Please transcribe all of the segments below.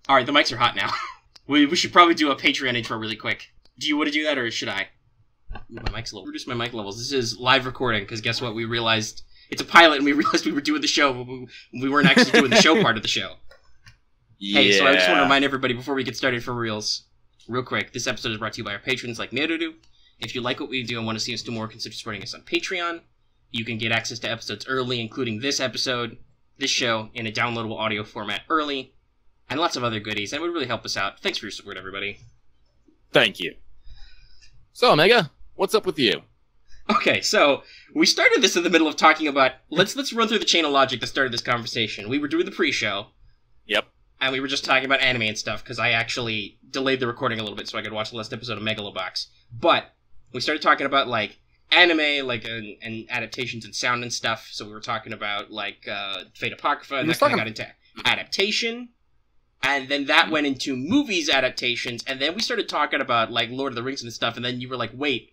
Alright, the mics are hot now. we should probably do a Patreon intro really quick. Do you want to do that, or should I? Ooh, my mic's low. Reduce my mic levels. This is live recording, because guess what? We realized it's a pilot, and we realized we were doing the show, but we weren't actually doing the show part of the show. Yeah. Hey, so I just want to remind everybody before we get started for reals, real quick, this episode is brought to you by our patrons like Nerudu. If you like what we do and want to see us do more, consider supporting us on Patreon. You can get access to episodes early, including this episode, this show, in a downloadable audio format early, and lots of other goodies, and it would really help us out. Thanks for your support, everybody. Thank you. So, Omega, what's up with you? Okay, so we started this in the middle of talking about... Let's run through the chain of logic that started this conversation. We were doing the pre-show. Yep. And we were just talking about anime and stuff, because I actually delayed the recording a little bit so I could watch the last episode of Megalo-Box. But we started talking about, like, anime, like, and adaptations and sound and stuff. So we were talking about, like, Fate Apocrypha, and that kind of got into adaptation. And then that went into movies adaptations, and then we started talking about, like, Lord of the Rings and stuff, and then you were like, wait,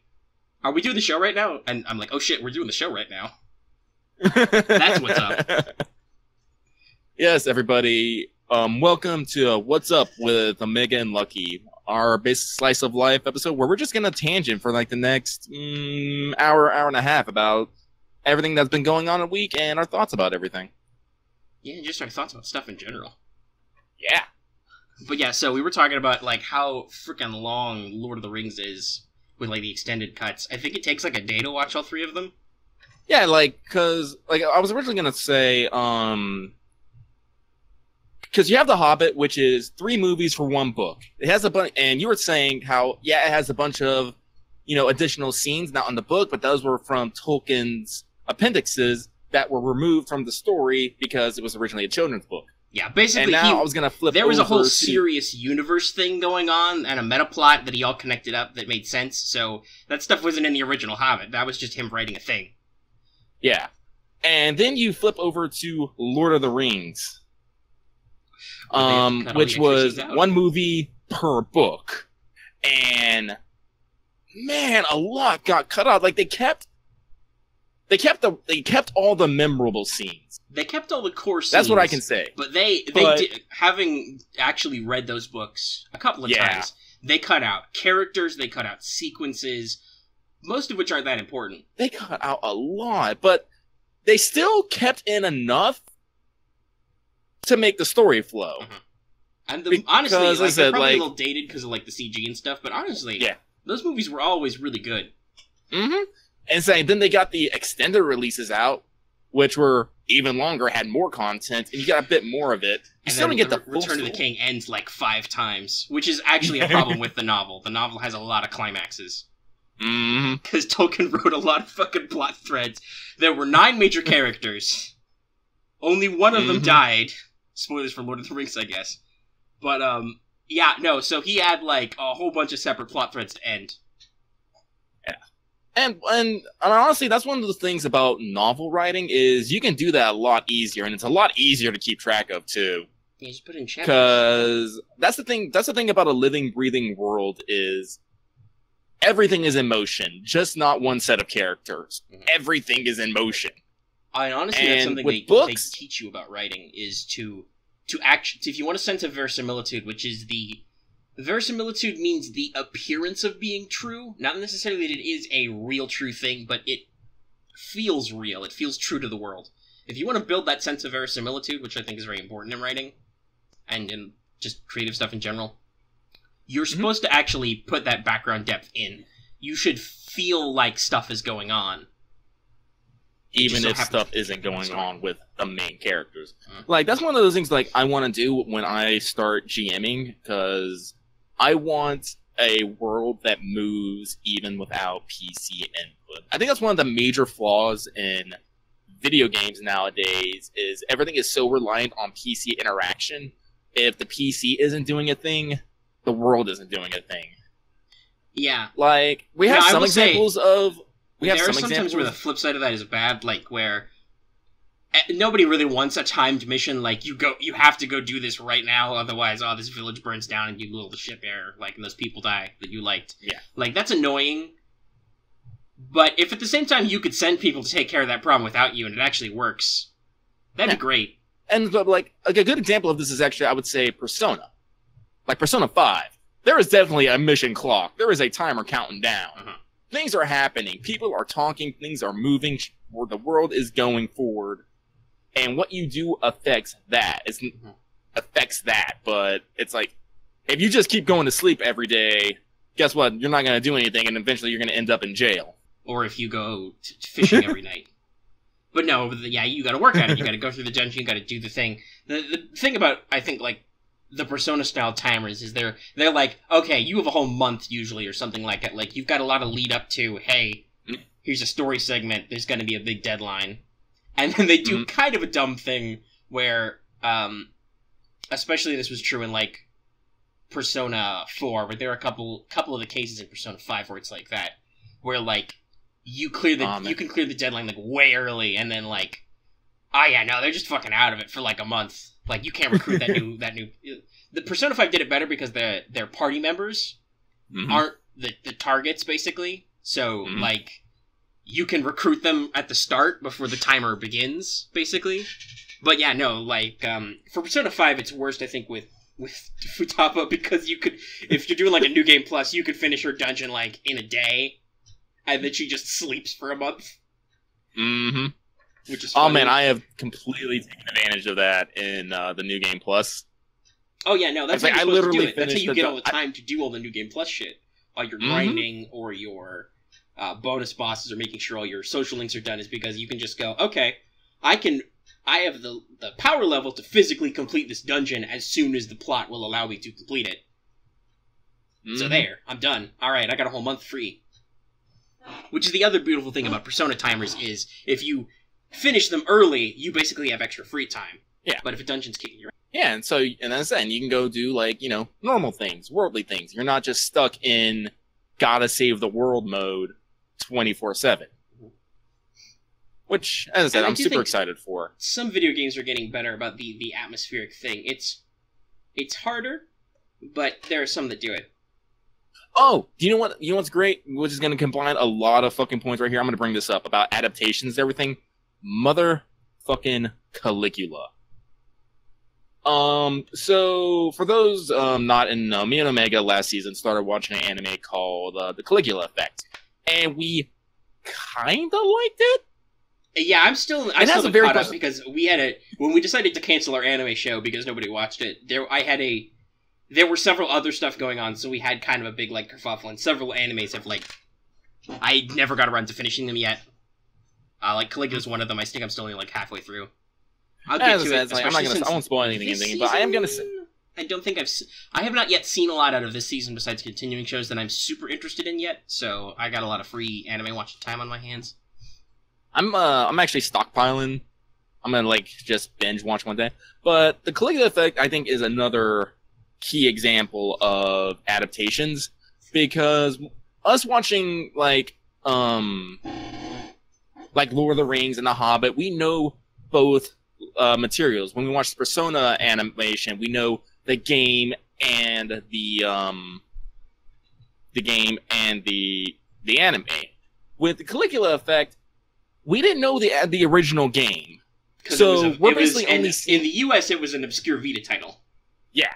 are we doing the show right now? And I'm like, oh shit, we're doing the show right now. That's what's up. Yes, everybody. Welcome to What's Up with Omega and Lucky, our basic slice of life episode where we're just going to tangent for like the next hour and a half about everything that's been going on a week and our thoughts about everything. Yeah, just our thoughts about stuff in general. Yeah. But yeah, so we were talking about like how freaking long Lord of the Rings is with like the extended cuts. I think it takes like a day to watch all three of them. Yeah, like, cause like I was originally gonna say, because you have The Hobbit, which is 3 movies for 1 book. It has a bunch, and you were saying how, yeah, it has a bunch of, you know, additional scenes not in the book, but those were from Tolkien's appendixes that were removed from the story because it was originally a children's book. Yeah, basically, and now I was gonna flip. There was a whole serious universe thing going on, and a meta plot that he all connected up that made sense. So that stuff wasn't in the original Hobbit. That was just him writing a thing. Yeah, and then you flip over to Lord of the Rings. Which was 1 movie per book. And man, a lot got cut out. Like they kept all the memorable scenes. They kept all the core scenes. That's what I can say. But they did, having actually read those books a couple of times, they cut out characters, they cut out sequences, most of which aren't that important. They cut out a lot, but they still kept in enough to make the story flow. And honestly, like, they're probably a little dated because of like the CG and stuff, but honestly, those movies were always really good. And then they got the extended releases out, which were even longer, had more content, and you got a bit more of it. You still didn't get the full Return of the King ends like 5 times, which is actually a problem with the novel. The novel has a lot of climaxes. Because Tolkien wrote a lot of fucking plot threads. There were 9 major characters. Only 1 of them died. Spoilers for Lord of the Rings, I guess. But, yeah, no, so he had, like, a whole bunch of separate plot threads to end. Yeah. And honestly, that's one of the things about novel writing is you can do that a lot easier, and it's a lot easier to keep track of, too. Yeah, just put in chapters. Because that's the thing about a living, breathing world is everything is in motion, just not one set of characters. Everything is in motion. And honestly, that's something they teach you about writing, is to if you want a sense of verisimilitude, which is verisimilitude means the appearance of being true, not necessarily that it is a real true thing, but it feels real, it feels true to the world. If you want to build that sense of verisimilitude, which I think is very important in writing, and in just creative stuff in general, you're supposed to actually put that background depth in. You should feel like stuff is going on. Even if stuff isn't going on with the main characters. Like, that's one of those things, like, I want to do when I start GMing, because I want a world that moves even without PC input. I think that's one of the major flaws in video games nowadays, is everything is so reliant on PC interaction. If the PC isn't doing a thing, the world isn't doing a thing. Yeah. Like, we have some examples of... There are sometimes where the flip side of that is bad, like where nobody really wants a timed mission, like you have to go do this right now, otherwise, this village burns down and you blow the ship air, like, and those people die that you liked. Yeah. Like, that's annoying, but if at the same time you could send people to take care of that problem without you and it actually works, that'd be great. And, but, like, a good example of this is actually, I would say, Persona. like Persona 5, there is definitely a mission clock. There is a timer counting down. Things are happening. People are talking. Things are moving. The world is going forward. And what you do affects that. Affects that. But it's like, if you just keep going to sleep every day, guess what? You're not going to do anything, and eventually you're going to end up in jail. Or if you go fishing every night. But no, yeah, you got to work at it. You got to go through the dungeon. You got to do the thing. The thing about, I think, like, the Persona-style timers is they're like, okay, you have a whole month usually or something like that. Like, you've got a lot of lead up to, hey, here's a story segment, there's going to be a big deadline. And then they do kind of a dumb thing where, especially this was true in, like, Persona 4, but there are a couple of the cases in Persona 5 where it's like that, where, like, you can clear the deadline, like, way early, and then, like, oh yeah, no, they're just fucking out of it for, like, a month. Like, you can't recruit that new... The Persona 5 did it better because their party members aren't the targets, basically. So, like, you can recruit them at the start before the timer begins, basically. But yeah, no, like, for Persona 5, it's worst, I think, with Futaba, because you could... If you're doing, like, a New Game Plus, you could finish her dungeon, like, in a day, and then she just sleeps for a month. Which is funny. Oh man, I have completely taken advantage of that in the New Game Plus. Oh yeah, no, that's how you're supposed to do it. That's how you get all the time to do all the New Game Plus shit. While you're grinding or your bonus bosses or making sure all your social links are done, is because you can just go, okay, I have the power level to physically complete this dungeon as soon as the plot will allow me to complete it. So there, I'm done. Alright, I got a whole month free. Which is the other beautiful thing about Persona timers is, if you finish them early, you basically have extra free time. Yeah. But if a dungeon's kicking your ass... Yeah, and then you can go do, like, normal things, worldly things. You're not just stuck in gotta save the world mode 24/7. Which, as I said, I'm super excited for. Some video games are getting better about the atmospheric thing. It's harder, but there are some that do it. Oh, do you know what? You know what's great? Which is going to combine a lot of fucking points right here. I'm going to bring this up about adaptations and everything. Motherfucking Caligula. So for those not in me and Omega last season started watching an anime called The Caligula Effect, and we kind of liked it. Yeah, I still haven't caught up because when we decided to cancel our anime show because nobody watched it. There were several other stuff going on, so we had kind of a big, like, kerfuffle, and several animes have, like, I never got around to finishing them yet. Like, Caligula's one of them. I think I'm still only, like, halfway through. I'll get to it. Like, I won't spoil anything, but I am gonna say... I have not yet seen a lot out of this season besides continuing shows that I'm super interested in yet, so I got a lot of free anime watching time on my hands. I'm actually stockpiling. I'm gonna, like, just binge watch one day. But the Caligula Effect, I think, is another key example of adaptations, because us watching, like Lord of the Rings and The Hobbit, we know both materials. When we watch the Persona animation, we know the game and the anime. With the Caligula Effect, we didn't know the original game, so we're basically only in the US. It was an obscure Vita title. Yeah.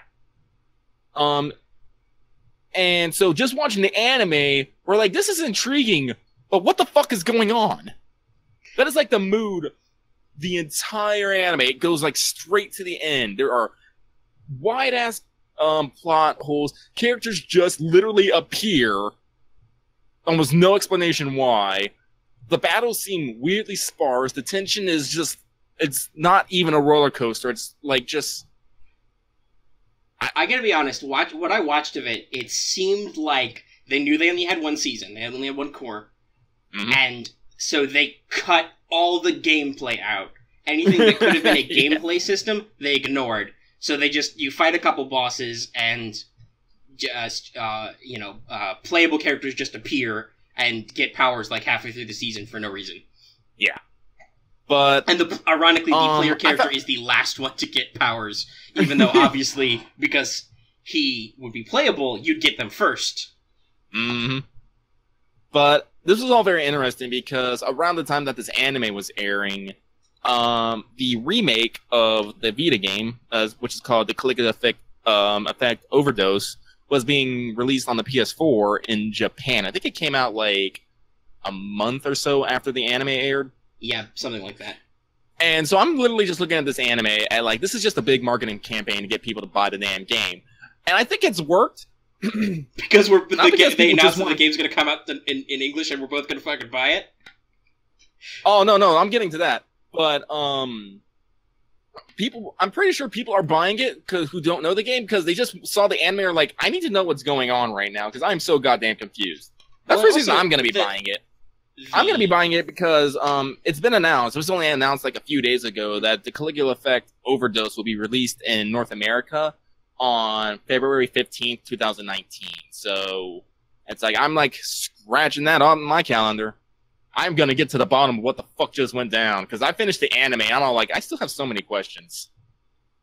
And so just watching the anime, we're like, this is intriguing, but what the fuck is going on? That is like the mood. The entire anime, it goes like straight to the end. There are wide ass plot holes. Characters just literally appear. Almost no explanation why. The battles seem weirdly sparse. The tension is just, it's not even a roller coaster. It's like just... I gotta be honest, what I watched of it, it seemed like they knew they only had one season. They only had one core. And so they cut all the gameplay out. Anything that could have been a gameplay system, they ignored. So you fight a couple bosses and just, playable characters just appear and get powers like halfway through the season for no reason. Yeah. But ironically, the player character is the last one to get powers, even though obviously, because he would be playable, you'd get them first. But this was all very interesting because around the time that this anime was airing, the remake of the Vita game, which is called The Caligula Effect Effect Overdose was being released on the PS4 in Japan. I think it came out like a month or so after the anime aired. Yeah, something like that. And so I'm literally just looking at this anime and like, this is just a big marketing campaign to get people to buy the damn game. And I think it's worked. Because they announced that the game's going to come out in English and we're both going to fucking buy it? Oh, no, I'm getting to that. But, I'm pretty sure people are buying it who don't know the game because they just saw the anime and are like, I need to know what's going on right now because I'm so goddamn confused. That's the reason I'm going to be buying it. I'm going to be buying it because it's been announced. It was only announced like a few days ago that the Caligula Effect Overdose will be released in North America on February 15th, 2019. So it's like I'm like scratching that on my calendar. I'm going to get to the bottom of what the fuck just went down because I finished the anime. I'm all like, I still have so many questions.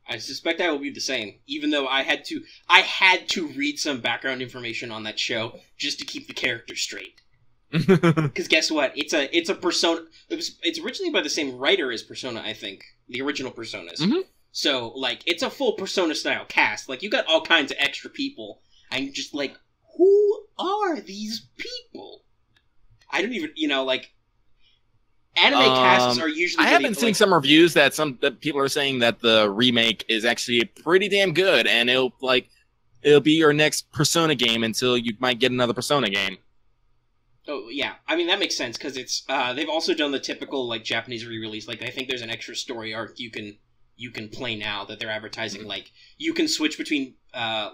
I suspect I will be the same, even though I had to read some background information on that show just to keep the character straight. Because guess what? It's a Persona. It's originally by the same writer as Persona, I think. The original Personas. Mm-hmm. So, like, it's a full Persona-style cast. Like, you got all kinds of extra people. I'm just like, who are these people? I don't even, like, anime casts are usually... I haven't seen some reviews that people are saying that the remake is actually pretty damn good, and it'll be your next Persona game until you might get another Persona game. Oh, yeah. I mean, that makes sense, because it's, they've also done the typical, like, Japanese re-release. Like, I think there's an extra story arc you can play now that they're advertising. Mm-hmm. Like, you can switch between,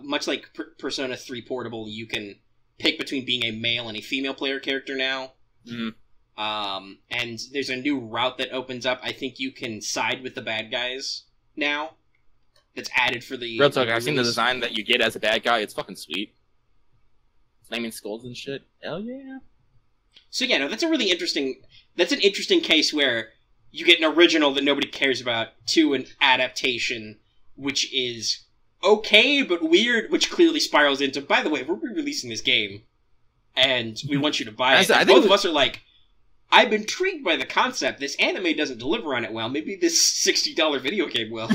much like Persona 3 Portable, you can pick between being a male and a female player character now. Mm-hmm. And there's a new route that opens up. I think you can side with the bad guys now. That's added for the... Real talk, I've seen the design that you get as a bad guy. It's fucking sweet. Flaming skulls and shit. Hell yeah. So yeah, no, that's an interesting case where you get an original that nobody cares about to an adaptation, which is okay, but weird, which clearly spirals into, by the way, we're re-releasing this game, and we want you to buy it. Both of us are like, I'm intrigued by the concept. This anime doesn't deliver on it well. Maybe this $60 video game will.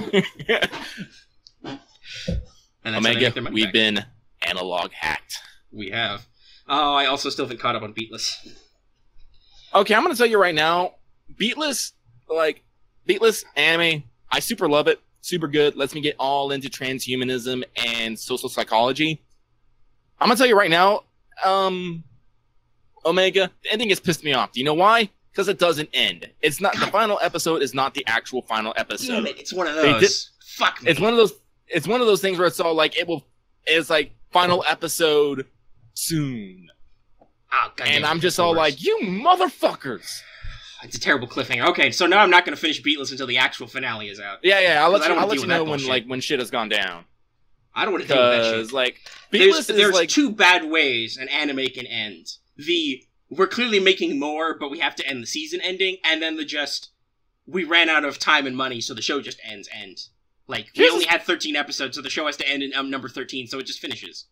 And Omega, we've been analog hacked. We have. Oh, I also still haven't caught up on Beatless. Okay, I'm going to tell you right now, Beatless anime, I super love it. Super good. Lets me get all into transhumanism and social psychology. I'm going to tell you right now, Omega, the ending has pissed me off. Do you know why? Because it doesn't end. It's not the final episode is not the actual final episode. Damn it, it's one of those. Fuck me. It's one of those things where it's all like it's like final episode soon. Oh, and I'm just all like, you motherfuckers! It's a terrible cliffhanger. Okay, so now I'm not going to finish Beatless until the actual finale is out. Yeah, I'll let you know when shit has gone down. I don't want to deal with that shit. Like, there's two bad ways an anime can end. We're clearly making more, but we have to end the season ending, and then we ran out of time and money, so the show just ends. Like, we only had 13 episodes, so the show has to end in number 13, so it just finishes.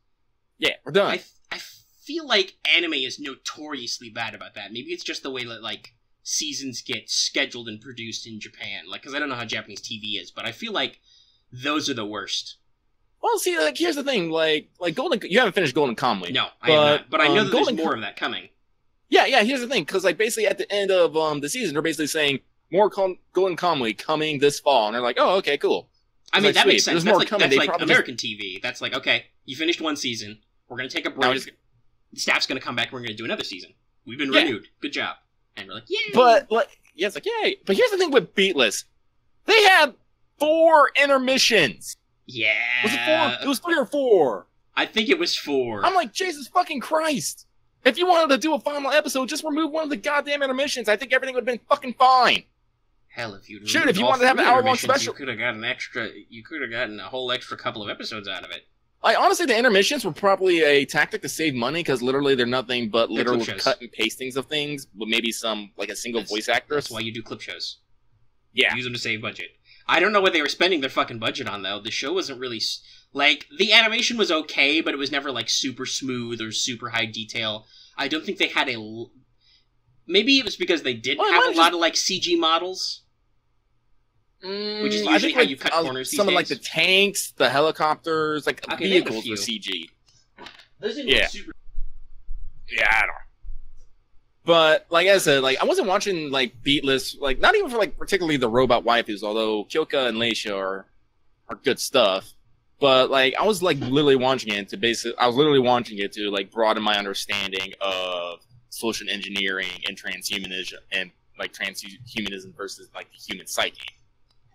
Yeah, we're done. I feel like anime is notoriously bad about that. Maybe it's just the way that, like, seasons get scheduled and produced in Japan. Like, because I don't know how Japanese TV is, but I feel like those are the worst. Well, see, like, here's the thing. Like Golden... You haven't finished Golden Kamuy. No, I have not. But I know that there's more of that coming. Yeah, here's the thing. Because, like, basically at the end of the season, they're basically saying, more Golden Kamuy coming this fall. And they're like, oh, okay, cool. I mean, that makes sense. That's like American TV. That's like, okay, you finished one season. We're going to take a break. The staff's going to come back. We're going to do another season. We've been renewed. Good job. And we're like, yay! But, it's like, yay! But here's the thing with Beatless. They had 4 intermissions. Yeah. Was it 4? It was 3 or 4. I think it was 4. I'm like, Jesus fucking Christ. If you wanted to do a final episode, just remove one of the goddamn intermissions. I think everything would have been fucking fine. Hell, if you wanted to have an hour-long special. You could have gotten a whole extra couple of episodes out of it. Honestly, the intermissions were probably a tactic to save money because literally they're nothing but literal cut and pastings of things with maybe a single voice actress. That's why you do clip shows. Yeah. Use them to save budget. I don't know what they were spending their fucking budget on, though. The show wasn't really... Like, the animation was okay, but it was never, like, super smooth or super high detail. I don't think they had a... Maybe it was because they didn't have a lot of, like, CG models. Which is usually how you cut corners these some days. of like the tanks, the helicopters, like vehicles were CG. Those didn't look super. Yeah, I don't know. But like I said, like I wasn't watching like beatless, like not even for like particularly the robot waifus, although Kyoka and Leisha are good stuff. But like I was like literally watching it to like broaden my understanding of social engineering and transhumanism versus like the human psyche.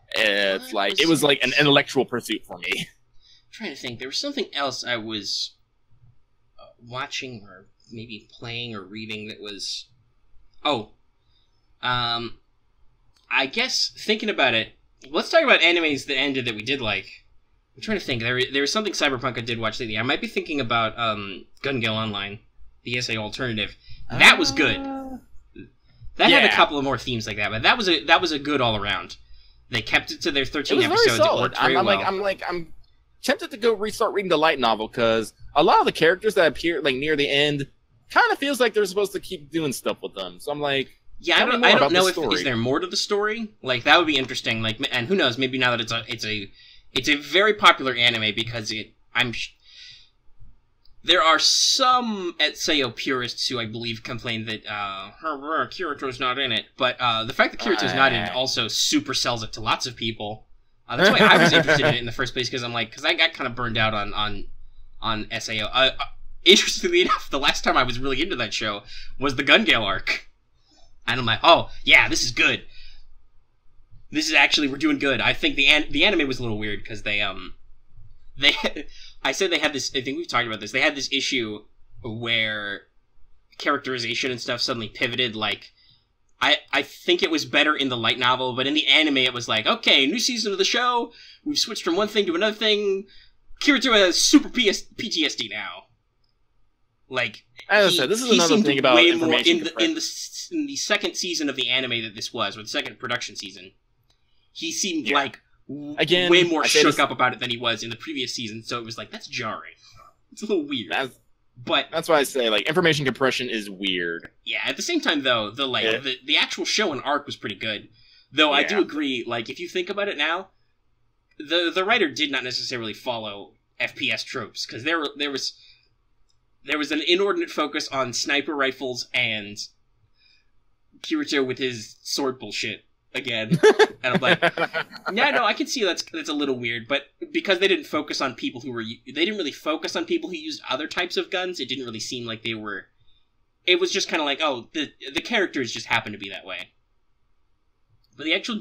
It's like it was like an intellectual pursuit for me. I'm trying to think, there was something else I was watching or maybe playing or reading that was... I guess, thinking about it, let's talk about animes that ended that we did like. I'm trying to think, there was something Cyberpunk I did watch lately. I might be thinking about Gun Gale Online, the SA alternative. That was good. That had a couple of more themes like that, but that was a good all-around. They kept it to their 13 episodes. It worked very well. I'm tempted to go restart reading the light novel, because a lot of the characters that appear like near the end kind of feels like they're supposed to keep doing stuff with them. So I'm like, yeah, I don't know if is there more to the story. Like that would be interesting. Like, and who knows? Maybe now that it's a very popular anime because there are some Etseo purists who I believe complain that Kirito's not in it, but the fact that Kirito's not in it also super sells it to lots of people. That's why I was interested in it in the first place, because I got kind of burned out on SAO. Interestingly enough, the last time I was really into that show was the Gun Gale arc, and I'm like, oh yeah, this is good. This is actually, we're doing good. I think the anime was a little weird because I said they had this. I think we've talked about this. They had this issue where characterization and stuff suddenly pivoted. Like, I think it was better in the light novel, but in the anime it was like, okay, new season of the show. We've switched from one thing to another thing. Kirito has super PTSD now. Like, as I said, this is another thing about information in the second season of the anime that this was, or the second production season. He seemed like way more shook up about it than he was in the previous season, so it was like, that's jarring. It's a little weird. That's why I say, like, information compression is weird. Yeah, at the same time, though, the actual show and arc was pretty good. Though I do agree, like, if you think about it now, the writer did not necessarily follow FPS tropes, because there was an inordinate focus on sniper rifles and Kirito with his sword bullshit again. And I'm like, yeah, no, I can see that's a little weird, but because they didn't focus on people who used other types of guns, it didn't really seem like they were. It was just kind of like, oh, the characters just happen to be that way. But the actual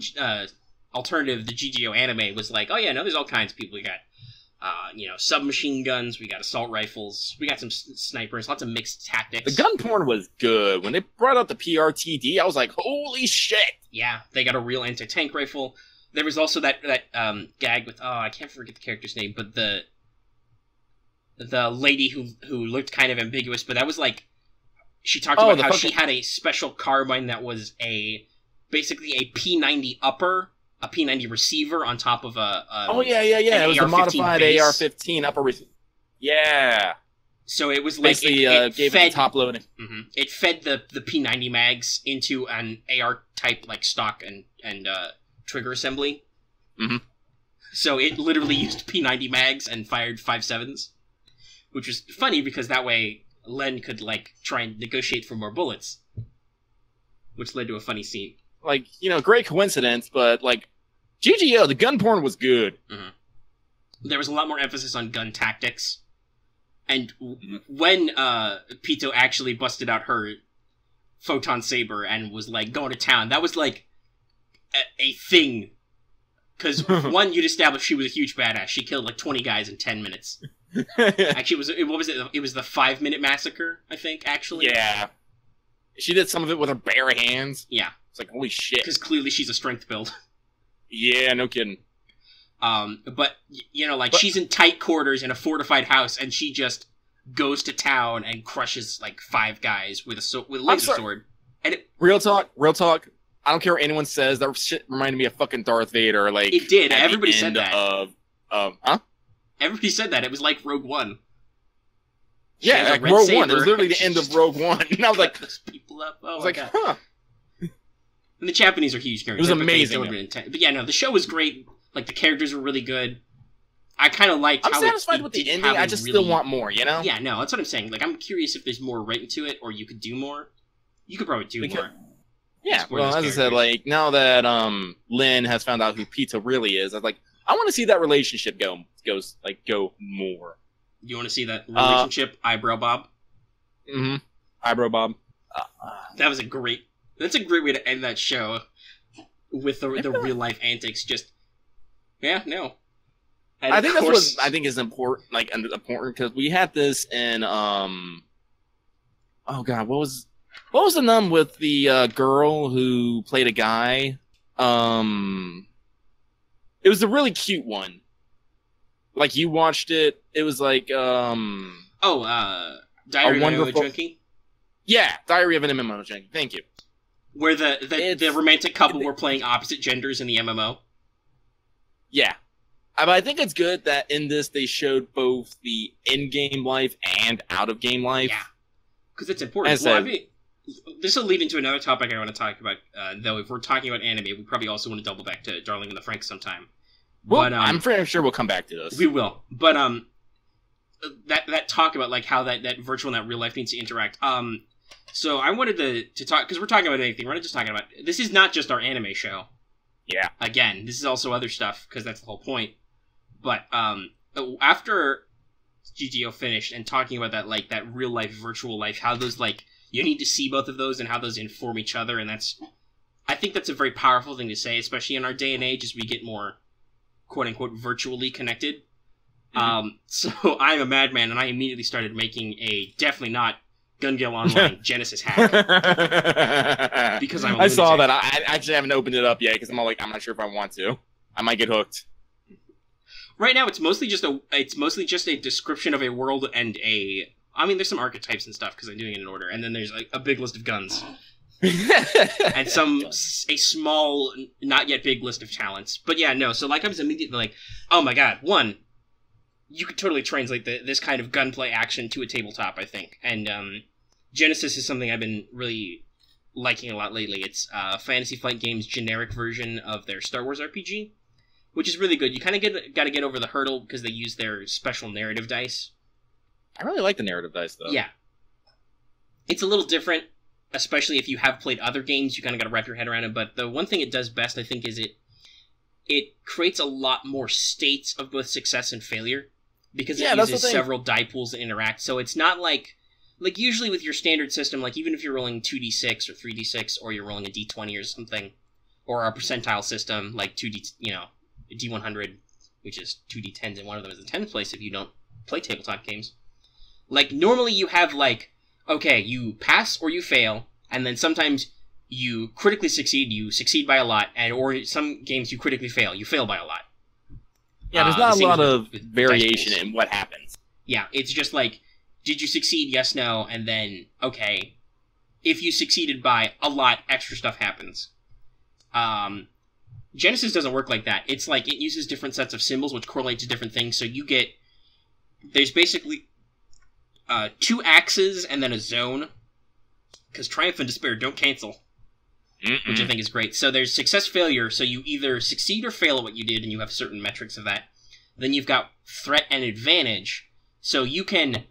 alternative, the GGO anime, was like, oh yeah, no, there's all kinds of people. We got submachine guns, we got assault rifles, we got some snipers, lots of mixed tactics. The gun porn was good. When they brought out the PRTD, I was like, holy shit! Yeah, they got a real anti-tank rifle. There was also that gag with, I can't forget the character's name, but the lady who looked kind of ambiguous, but that was like, she talked about how she had a special carbine that was basically a P90 upper, a P90 receiver on top of a it was a modified AR-15 upper receiver. Yeah. So it was like basically gave it top loading. Mm-hmm. It fed the P90 mags into an AR type like stock and trigger assembly. Mm-hmm. So it literally used P90 mags and fired 5.7s, which was funny because that way Len could like try and negotiate for more bullets, which led to a funny scene. Like, great coincidence, but, like, GGO, the gun porn was good. Mm-hmm. There was a lot more emphasis on gun tactics. And when Pito actually busted out her photon saber and was, like, going to town, that was, like, a thing. Because, one, you'd establish she was a huge badass. She killed, like, 20 guys in 10 minutes. Actually, what was it? It was the 5-minute massacre, I think, actually. Yeah. She did some of it with her bare hands. Yeah. It's like, holy shit. Because clearly she's a strength build. Yeah, no kidding. But she's in tight quarters in a fortified house, and she just goes to town and crushes, like, 5 guys with a laser sword. And real talk. I don't care what anyone says. That shit reminded me of fucking Darth Vader. Like, it did. Everybody said that. Huh? Everybody said that. It was like Rogue One. Yeah, like Rogue One. It was literally the end of Rogue One. And I was like, those people up. Oh, I was like, huh. And And the Japanese are huge nerds. It was amazing. But yeah, no, the show was great. Like, the characters were really good. I kind of liked how I'm satisfied with the ending. I just still want more, you know? Yeah, no, that's what I'm saying. Like, I'm curious if there's more written to it, or you could do more. You could probably do more. Yeah, well, as I said, like, now that Lynn has found out who Pizza really is, I was like, I want to see that relationship go more. You want to see that relationship, Eyebrow Bob? Mm-hmm. Eyebrow Bob. That's a great way to end that show, with the real life antics. Just, yeah, no. And I think that's what I think is important. Like, important because we had this in oh god, what was the num with the girl who played a guy? It was a really cute one. Like, you watched it. It was like Diary of an MMO Junkie? Yeah, Diary of an MMO Junkie. Thank you. Where the romantic couple were playing opposite genders in the MMO? Yeah. But I think it's good that in this they showed both the in-game life and out-of-game life. Yeah. Because it's important. Well, I mean, this will lead into another topic I want to talk about, though if we're talking about anime, we probably also want to double back to Darling in the Franxx sometime. Well, but, I'm sure we'll come back to this. We will. But that talk about like how that virtual and that real life needs to interact. So I wanted to talk, because we're talking about anything. We're not just talking about... This is not just our anime show. Yeah. Again, this is also other stuff, because that's the whole point. But after GTO finished and talking about that, like, that real life, virtual life, how those, like, you need to see both of those and how those inform each other, and I think that's a very powerful thing to say, especially in our day and age as we get more, quote-unquote, virtually connected. Mm-hmm. So I'm a madman, and I immediately started making a definitely not Gun Gale Online Genesis hack. Because I saw that. I actually haven't opened it up yet, because I'm not sure if I want to. I might get hooked. Right now, it's mostly just a description of a world and there's some archetypes and stuff because I'm doing it in order, and then there's like a big list of guns, and a small, not yet big list of talents. But yeah, no. So like I was immediately like, oh my god, one, you could totally translate this kind of gunplay action to a tabletop, I think, and Genesis is something I've been really liking a lot lately. It's Fantasy Flight Games' generic version of their Star Wars RPG. Which is really good. You kind of got to get over the hurdle because they use their special narrative dice. I really like the narrative dice, though. Yeah. It's a little different, especially if you have played other games. You kind of got to wrap your head around it. But the one thing it does best, I think, is it creates a lot more states of both success and failure. Because it uses several die pools to interact. So it's not like usually with your standard system, like even if you're rolling 2d6 or 3d6, or you're rolling a d20 or something, or a percentile system, like 2d, D100, which is 2d10s, and one of them is the 10th place if you don't play tabletop games. Like, normally you have, like, okay, you pass or you fail, and then sometimes you critically succeed, you succeed by a lot, or some games you critically fail, you fail by a lot. Yeah, there's not a lot of variation in what happens. Yeah, it's just like, did you succeed, yes, no, and then, okay, if you succeeded by a lot, extra stuff happens. Genesis doesn't work like that. It's like it uses different sets of symbols which correlate to different things. So there's basically 2 axes and then a zone. Because Triumph and Despair don't cancel. Which I think is great. So there's success failure. So you either succeed or fail at what you did and you have certain metrics of that. Then you've got threat and advantage. So you can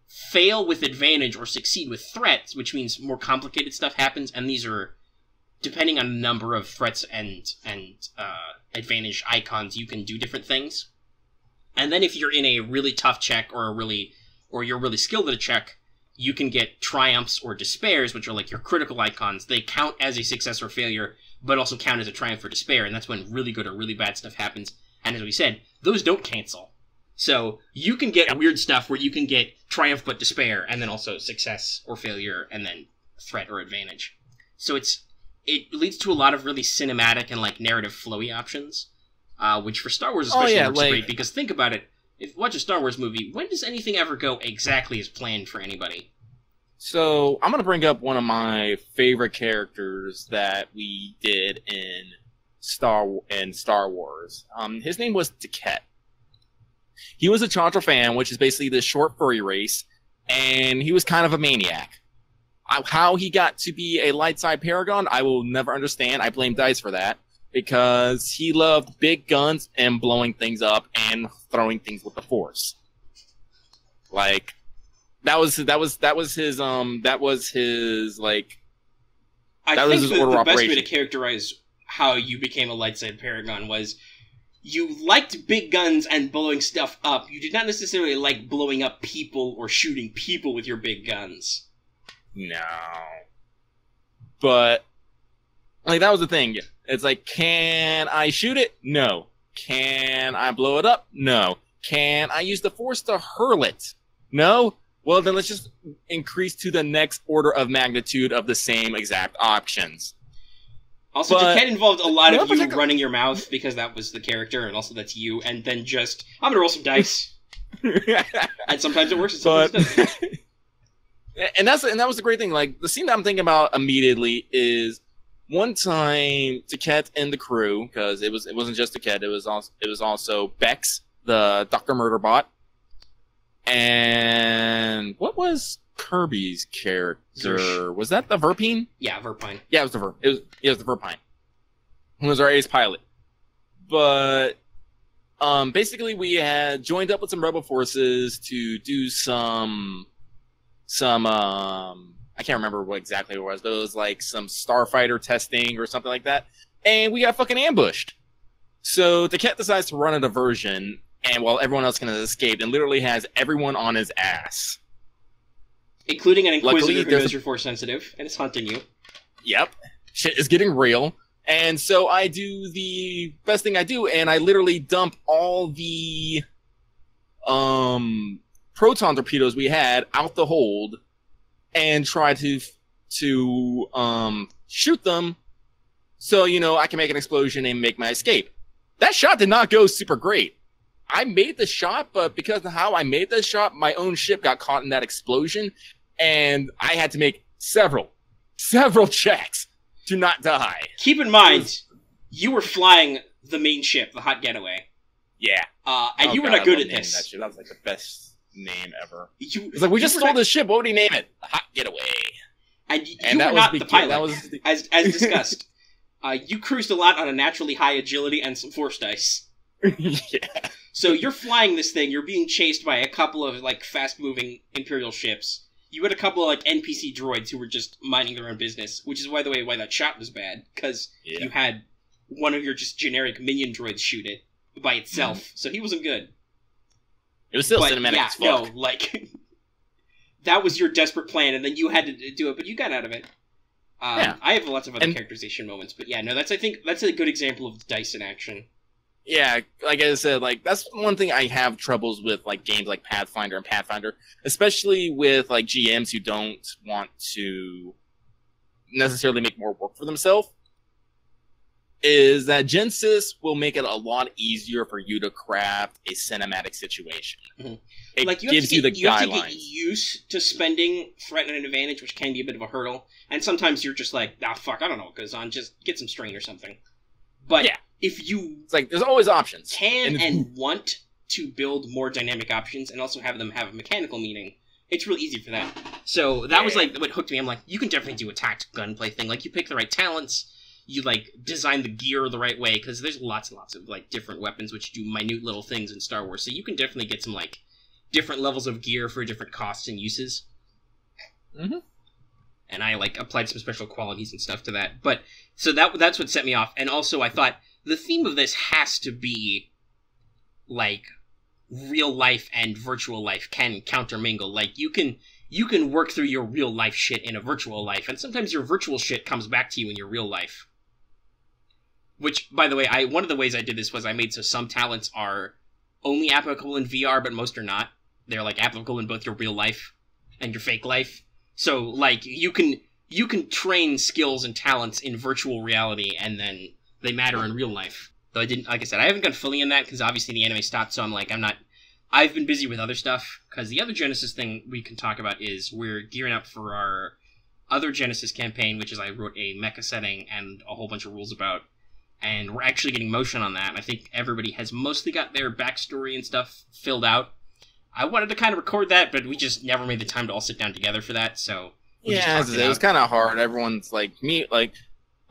fail with advantage or succeed with threats, which means more complicated stuff happens. And these are... Depending on the number of threats and advantage icons, you can do different things. And then if you're in a really tough check or you're really skilled at a check, you can get triumphs or despairs, which are like your critical icons. They count as a success or failure, but also count as a triumph or despair, and that's when really good or really bad stuff happens. And as we said, those don't cancel. So you can get weird stuff where you can get triumph but despair, and then also success or failure, and then threat or advantage. So it leads to a lot of really cinematic and like narrative flowy options, which for Star Wars especially works great, because think about it, if you watch a Star Wars movie, when does anything ever go exactly as planned for anybody? So, I'm going to bring up one of my favorite characters that we did in Star Wars. His name was Tiket. He was a Chantra fan, which is basically this short furry race, and he was kind of a maniac. How he got to be a light side paragon, I will never understand. I blame Dice for that because he loved big guns and blowing things up and throwing things with the Force. Like that was his like that was his order I think of the operation. best way to characterize how you became a light side paragon was you liked big guns and blowing stuff up. You did not necessarily like blowing up people or shooting people with your big guns. No. But, like, that was the thing. It's like, can I shoot it? No. Can I blow it up? No. Can I use the Force to hurl it? No? Well, then let's just increase to the next order of magnitude of the same exact options. Also, Jaquette involved a lot of you running your mouth, because that was the character, and also that's you, and then just, I'm gonna roll some dice. And sometimes it works, and sometimes it doesn't. And that was the great thing. Like, the scene that I'm thinking about immediately is one time Taquette and the crew, because it wasn't just Taquette, it was also Bex, the Dr. Murderbot, and what was Kirby's character? Zersh. Was that the Verpine? Yeah, Verpine. Yeah, it was the Verpine, who was our ace pilot. But basically we had joined up with some rebel forces to do some I can't remember what exactly it was, but it was like some starfighter testing or something like that, and we got fucking ambushed. So Taquette decides to run a diversion, and while everyone else can escape, and literally has everyone on his ass, including an Inquisitor who knows you're Force sensitive and is hunting you. Yep, shit is getting real. And so I do the best thing I do, and I literally dump all the proton torpedoes we had out the hold and try to shoot them so, I can make an explosion and make my escape. That shot did not go super great. I made the shot, but because of how I made the shot, my own ship got caught in that explosion, and I had to make several checks to not die. Keep in mind, you were flying the main ship, the Hot Getaway. Yeah. And you were not good at this. That ship. That was like the best name ever. It's like, we just stole this ship. What would he name it? Hot Getaway. And you were not the pilot, as discussed. You cruised a lot on a naturally high agility and some Force dice. Yeah. So you're flying this thing, you're being chased by a couple of, fast-moving Imperial ships. You had a couple of, NPC droids who were just minding their own business, which is, by the way, why that shot was bad, because you had one of your just generic minion droids shoot it by itself, so he wasn't good. It was still cinematic as fuck. No, that was your desperate plan, and then you had to do it, but you got out of it. I have lots of other characterization moments, but I think that's a good example of dice in action. Yeah, like I said, that's one thing I have troubles with, games like Pathfinder, especially with, GMs who don't want to necessarily make more work for themselves, is that Genesis will make it a lot easier for you to craft a cinematic situation. Mm-hmm. It gives you the guidelines. You have to get used to spending threat and advantage, which can be a bit of a hurdle, and sometimes you're just like, fuck, I don't know what goes on, just get some strain or something. But if you... It's there's always options. And want to build more dynamic options and also have them have a mechanical meaning, it's real easy for that. So that was what hooked me. I'm like, you can definitely do a tactical gunplay thing. You pick the right talents, you design the gear the right way, because there's lots and lots of different weapons which do minute little things in Star Wars. So you can definitely get some different levels of gear for different costs and uses. Mm-hmm. And I applied some special qualities and stuff to that. But so that's what set me off. And also I thought the theme of this has to be real life and virtual life can countermingle. You can work through your real life shit in a virtual life, and sometimes your virtual shit comes back to you in your real life. Which, by the way, one of the ways I did this was I made so some talents are only applicable in VR, but most are not. They're applicable in both your real life and your fake life. So you can train skills and talents in virtual reality, and then they matter in real life. Though I didn't, like I said, I haven't gone fully in that because obviously the anime stopped. So I've been busy with other stuff, because the other Genesis thing we can talk about is we're gearing up for our other Genesis campaign, which is I wrote a mecha setting and a whole bunch of rules about, and we're actually getting motion on that. I think everybody has mostly got their backstory and stuff filled out. I wanted to kind of record that, but we just never made the time to all sit down together for that, so Yeah, it was kind of hard. Everyone's like me, like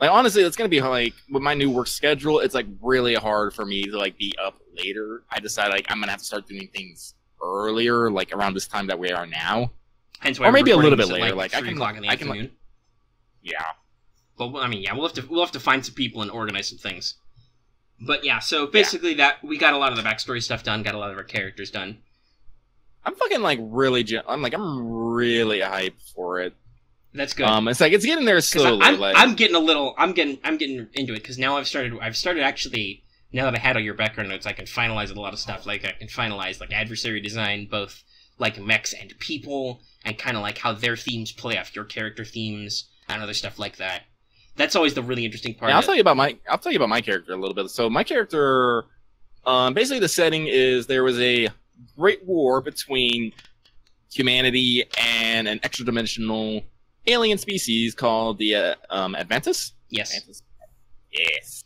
honestly, it's gonna be like with my new work schedule. It's like really hard for me to like be up later. I decided like I'm gonna have to start doing things earlier, like around this time that we are now, or maybe a little bit later. Like 3 o'clock in the afternoon. Yeah. Well, I mean, yeah, we'll have to find some people and organize some things. But yeah, so basically that we got a lot of the backstory stuff done, got a lot of our characters done. I'm fucking like really, I'm really hyped for it. That's good. It's like it's getting there slowly. I'm getting into it because now I've started actually. Now that I had all your background notes, I can finalize a lot of stuff. Like I can finalize like adversary design, both like mechs and people, and kind of like how their themes play off your character themes and other stuff like that. That's always the really interesting part. Yeah, I'll tell you about my character a little bit. So my character, basically the setting is there was a great war between humanity and an extra-dimensional alien species called the Adventus. Yes. Adventus. Yes.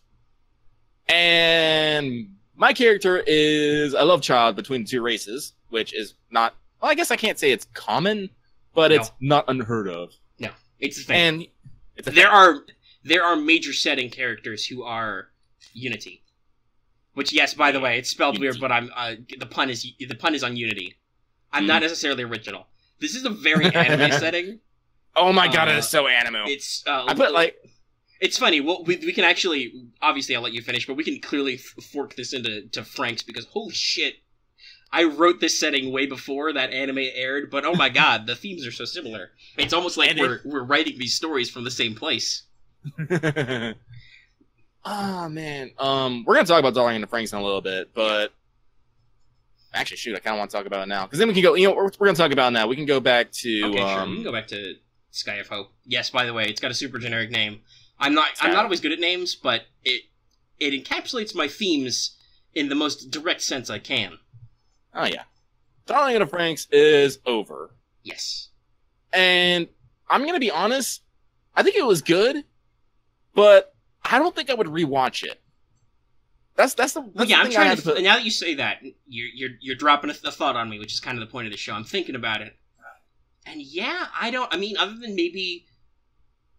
And my character is a love child between the two races, which is not. Well, I guess I can't say it's common, but it's not unheard of. No, it's a thing. And there are major setting characters who are Unity. Which, yes, by the way, it's spelled weird, but I'm the pun is on Unity. I'm not necessarily original. This is a very anime setting. Oh my god, it is so anime. It's I put like. It's funny. Well, we can actually, obviously, I'll let you finish, but we can clearly fork this into Frank's because holy shit, I wrote this setting way before that anime aired. But oh my god, the themes are so similar. It's almost like we're writing these stories from the same place. Oh man, we're gonna talk about Darling in the Franxx in a little bit, but actually, shoot, I kind of want to talk about it now because then we can go. You know, we're gonna talk about it now. We can go back to. Okay, sure. We can go back to Sky of Hope. Yes, by the way, it's got a super generic name. I'm not always good at names, but it encapsulates my themes in the most direct sense I can. Oh yeah, Darling in the Franxx is over. Yes, and I'm gonna be honest. I think it was good, but I don't think I would rewatch it. That's the yeah. I'm trying to. Now that you say that, you're dropping a thought on me, which is kind of the point of the show. I'm thinking about it, and yeah, I don't. I mean, other than maybe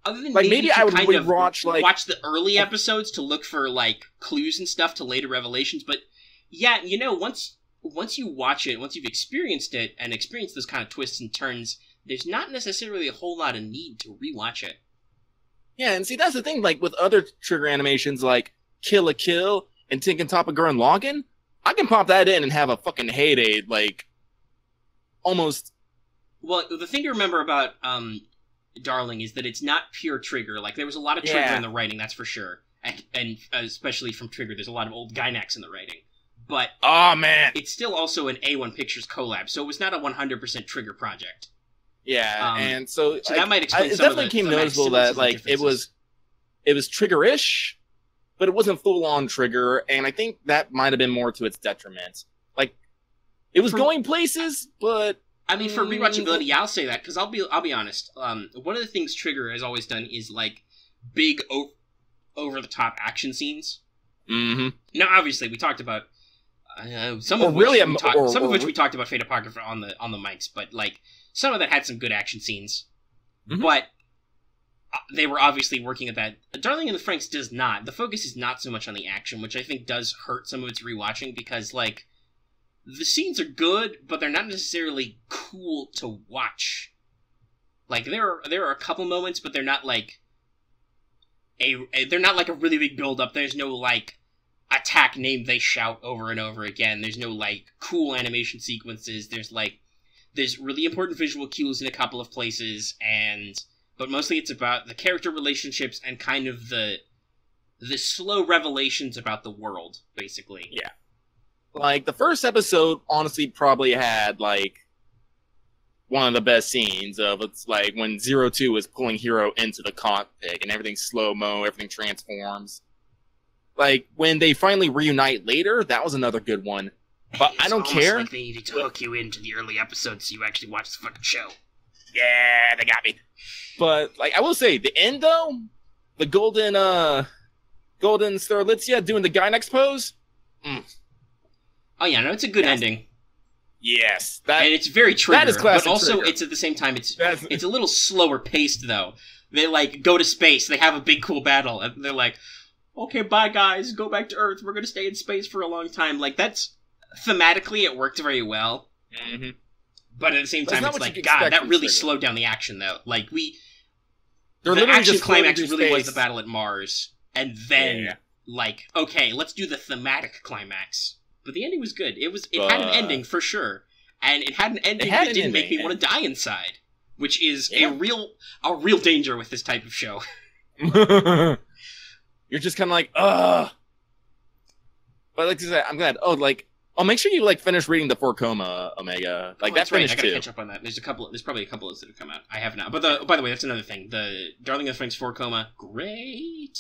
I would rewatch watch the early episodes to look for like clues and stuff to later revelations. But yeah, you know, once you watch it, once you've experienced it and experienced those kind of twists and turns, there's not necessarily a whole lot of need to rewatch it. Yeah, and see, that's the thing, like, with other trigger animations like Kill la Kill and Tinkin' Toppa Gurren Lagann, I can pop that in and have a fucking heyday, like, almost... Well, the thing to remember about Darling is that it's not pure Trigger. Like, there was a lot of Trigger in the writing, that's for sure. And especially from Trigger, there's a lot of old Gynax in the writing. But... Oh, man! It's still also an A1 Pictures collab, so it was not a 100% Trigger project. Yeah, and so like, that might explain it some definitely became noticeable that like it was Trigger-ish, but it wasn't full on Trigger, and I think that might have been more to its detriment. Like it was going places, but I mean, for rewatchability, yeah, I'll say that because I'll be honest. One of the things Trigger has always done is like big over the top action scenes. Mm-hmm. Now, obviously, we talked about some of which we talked about Fate Apocrypha on the mics, but like. Some of that had some good action scenes, but they were obviously working at that. Darling in the Franxx does not. The focus is not so much on the action, which I think does hurt some of its rewatching because, like, the scenes are good, but they're not necessarily cool to watch. Like, there are a couple moments, but they're not like they're not like a really big build-up. There's no like attack name they shout over and over again. There's no like cool animation sequences. There's really important visual cues in a couple of places, but mostly it's about the character relationships and kind of the slow revelations about the world, basically. Yeah. Like, the first episode, honestly, probably had, like, one of the best scenes of, it's like, when 02 is pulling Hero into the cockpit, and everything's slow-mo, everything transforms. Like, when they finally reunite later, that was another good one. But I don't care. Like they needed to hook you into the early episodes so you actually watch the fucking show. Yeah, they got me. But like I will say, the end though, the golden Starlitzia doing the Gynax pose. Oh yeah, no, it's a good ending. Yes, and it's very trigger. That is classic. But also, trigger. it's at the same time, it's a little slower paced though. They like go to space. They have a big cool battle, and they're like, "Okay, bye guys, go back to Earth. We're gonna stay in space for a long time." Like that's thematically, it worked very well. Mm-hmm. But at the same time, it's like, God, that really slowed down the action though. Like the action climax really was the battle at Mars, and then like, okay, let's do the thematic climax. But the ending was good. It had an ending for sure, and it had an ending that didn't make me want to die inside, which is a real danger with this type of show. You're just kind of like, ugh. But like I said, I'm glad. Oh, like, I'll make sure you like finish reading the 4 Coma Omega. Like that's finished too. I gotta catch up on that. There's probably a couple of those that have come out. I have not. But by the way, that's another thing. The Darling of the Franxx 4 Coma, great.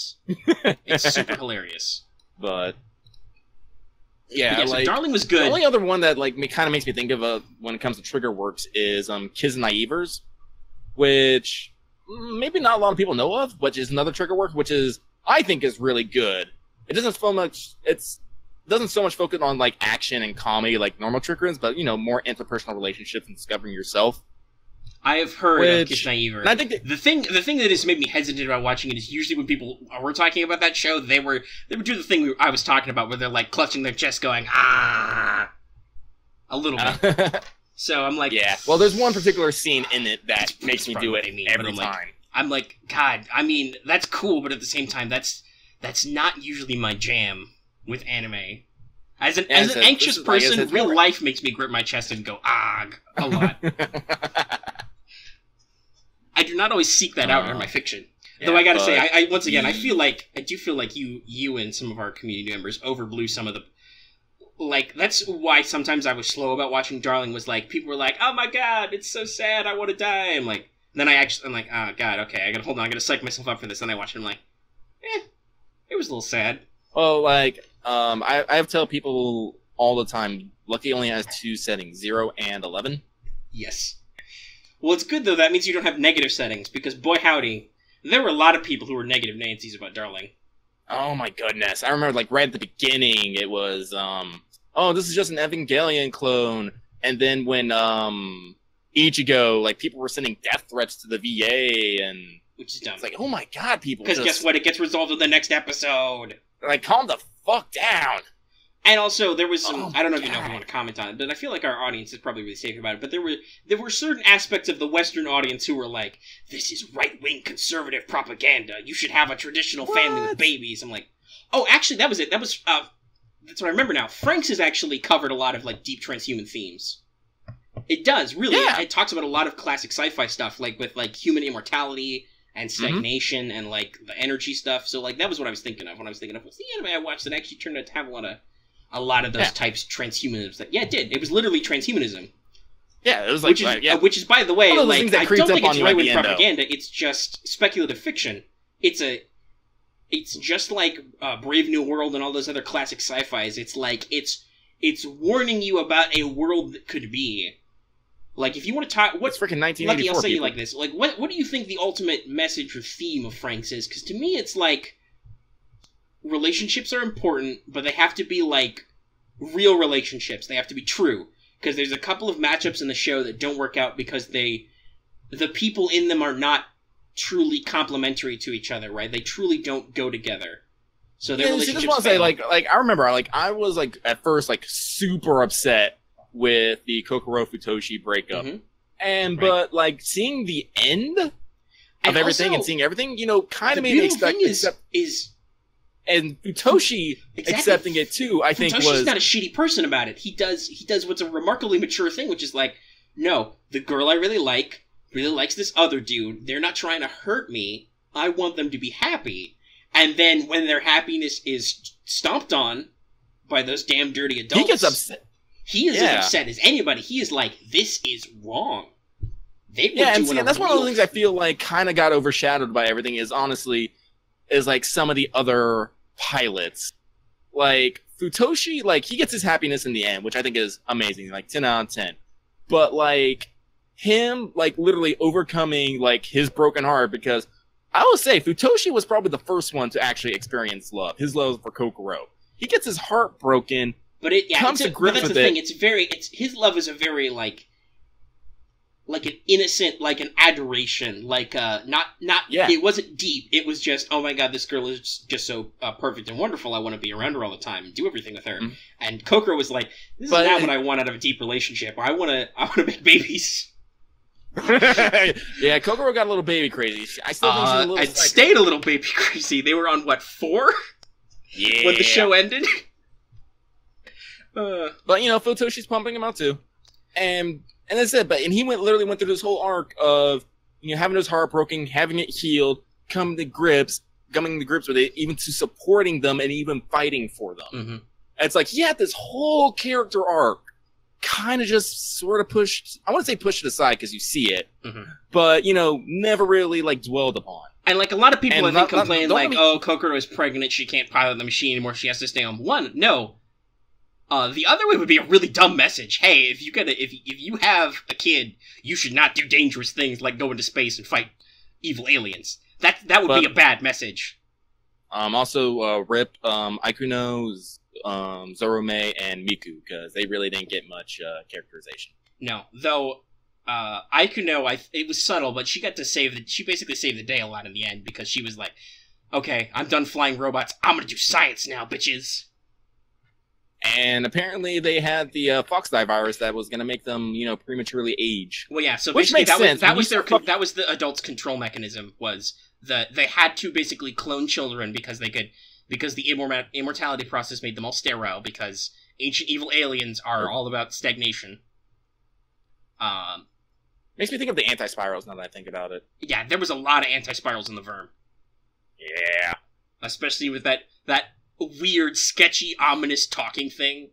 It's super hilarious. But yeah, so like Darling was good. The only other one that like kind of makes me think of when it comes to trigger works is Kids and Naivers, which maybe not a lot of people know of, which is another trigger work, which I think is really good. It doesn't so much focus on like action and comedy like normal triggers, but more interpersonal relationships and discovering yourself. I have heard of Kids Naiver. I think the thing that has made me hesitant about watching it is usually when people were talking about that show, they would do the thing I was talking about, where they're like clutching their chest, going a little bit. So I'm like, yeah. Well, there's one particular scene in it that makes me do it every time. I'm like, God, I mean, that's cool, but at the same time, that's not usually my jam with anime. As an anxious person, real life makes me grip my chest and go a lot. I do not always seek that out in my fiction. Yeah, though I gotta say, I once again, I do feel like you and some of our community members overblew some of the. Like, that's why sometimes I was slow about watching Darling, was like, people were like, oh my God, it's so sad, I want to die. I'm like, I'm like, oh God, okay, I gotta psych myself up for this. And I watched it, I'm like, it was a little sad. Oh, like, I have to tell people all the time, Lucky only has 2 settings, 0 and 11. Yes. Well, it's good, though. That means you don't have negative settings, because, boy howdy, there were a lot of people who were negative Nancy's about Darling. Oh my goodness. I remember, like, right at the beginning, it was, oh, this is just an Evangelion clone. And then when, Ichigo, like, people were sending death threats to the VA, and... Which is dumb. It's like, oh my God, people Because guess what? It gets resolved in the next episode. Like, calm the fuck down. And also, there was some... I don't know if you want to comment on it, but I feel like our audience is probably really safe about it. But there were certain aspects of the Western audience who were like, this is right-wing conservative propaganda. You should have a traditional family with babies. I'm like, oh, actually, that was it. That's what I remember now. Franxx has actually covered a lot of, like, deep transhuman themes. It does, really. Yeah. It talks about a lot of classic sci-fi stuff, like, with, like, human immortality and stagnation and, like, the energy stuff. So, like, that was what I was thinking of when I was thinking of, what's the anime I watched that actually turned out to have a lot of those types transhumanism. Yeah, it did. It was literally transhumanism. Yeah, it was like, which is, by the way, like, I don't think it's right-wing propaganda. It's just speculative fiction. It's just like Brave New World and all those other classic sci-fis. It's like it's warning you about a world that could be. Like, if you want to talk, what's freaking 1984? Lucky, I'll say you like this. Like, what do you think the ultimate message or theme of Franxx is? Because to me, it's like, relationships are important, but they have to be, like, real relationships. They have to be true. Because there's a couple of matchups in the show that don't work out because the people in them are not truly complementary to each other, right? They truly don't go together. So their relationships fail. Say, like, I remember, like, I was, like, at first, like, super upset with the Kokoro Futoshi breakup. Mm-hmm. But, like, seeing the end of everything and seeing everything, kind of made me expect... And Futoshi accepting it too, I think Futoshi's not a shitty person about it. He does what's a remarkably mature thing, which is like, no, the girl I really likes this other dude. They're not trying to hurt me. I want them to be happy. And then when their happiness is stomped on by those damn dirty adults, he gets upset. He is as upset as anybody. He is like, this is wrong. And that's one of the things I feel like kind of got overshadowed by everything is honestly is like some of the other pilots. Like Futoshi, like he gets his happiness in the end, which I think is amazing, like 10 out of 10. But like him like literally overcoming like his broken heart, because I will say Futoshi was probably the first one to actually experience love. His love for Kokoro. He gets his heart broken But it comes to grips that's with the thing. it. It's his love is a very like an innocent, like an adoration, like not Yeah. It wasn't deep. It was just, oh my god, this girl is just so perfect and wonderful. I want to be around her all the time and do everything with her. Mm-hmm. And Kokoro was like, this is not what I want out of a deep relationship. I want to make babies. Yeah, Kokoro got a little baby crazy. I still think she's a little. It stayed a little baby crazy. They were on what, 4? Yeah. When the show ended. But you know, Futoshi's pumping him out too, and that's it. But he literally went through this whole arc of having his heart broken, having it healed, coming to grips with it, even to supporting them and even fighting for them. Mm-hmm. It's like he had this whole character arc, kind of just sort of pushed. I want to say pushed it aside because you see it, but never really like dwelled upon. And like a lot of people, I think, complain like, "Oh, Kokoro is pregnant; she can't pilot the machine anymore. She has to stay on one." No. The other way would be a really dumb message. Hey, if you have a kid, you should not do dangerous things like go into space and fight evil aliens. That would be a bad message. Also, rip Ikuno, Zorome, and Miku, because they really didn't get much characterization. No, though Ikuno, it was subtle, but she got to she basically saved the day a lot in the end because she was like, "Okay, I'm done flying robots. I'm gonna do science now, bitches." And apparently they had the Foxdie virus that was going to make them, prematurely age. Well, yeah. So basically, that was the adults' control mechanism. Was they had to basically clone children because the immortality process made them all sterile because ancient evil aliens are all about stagnation. Makes me think of the anti-spirals now that I think about it. Yeah, there was a lot of anti-spirals in the Verm. Yeah, especially with that weird, sketchy, ominous talking thing.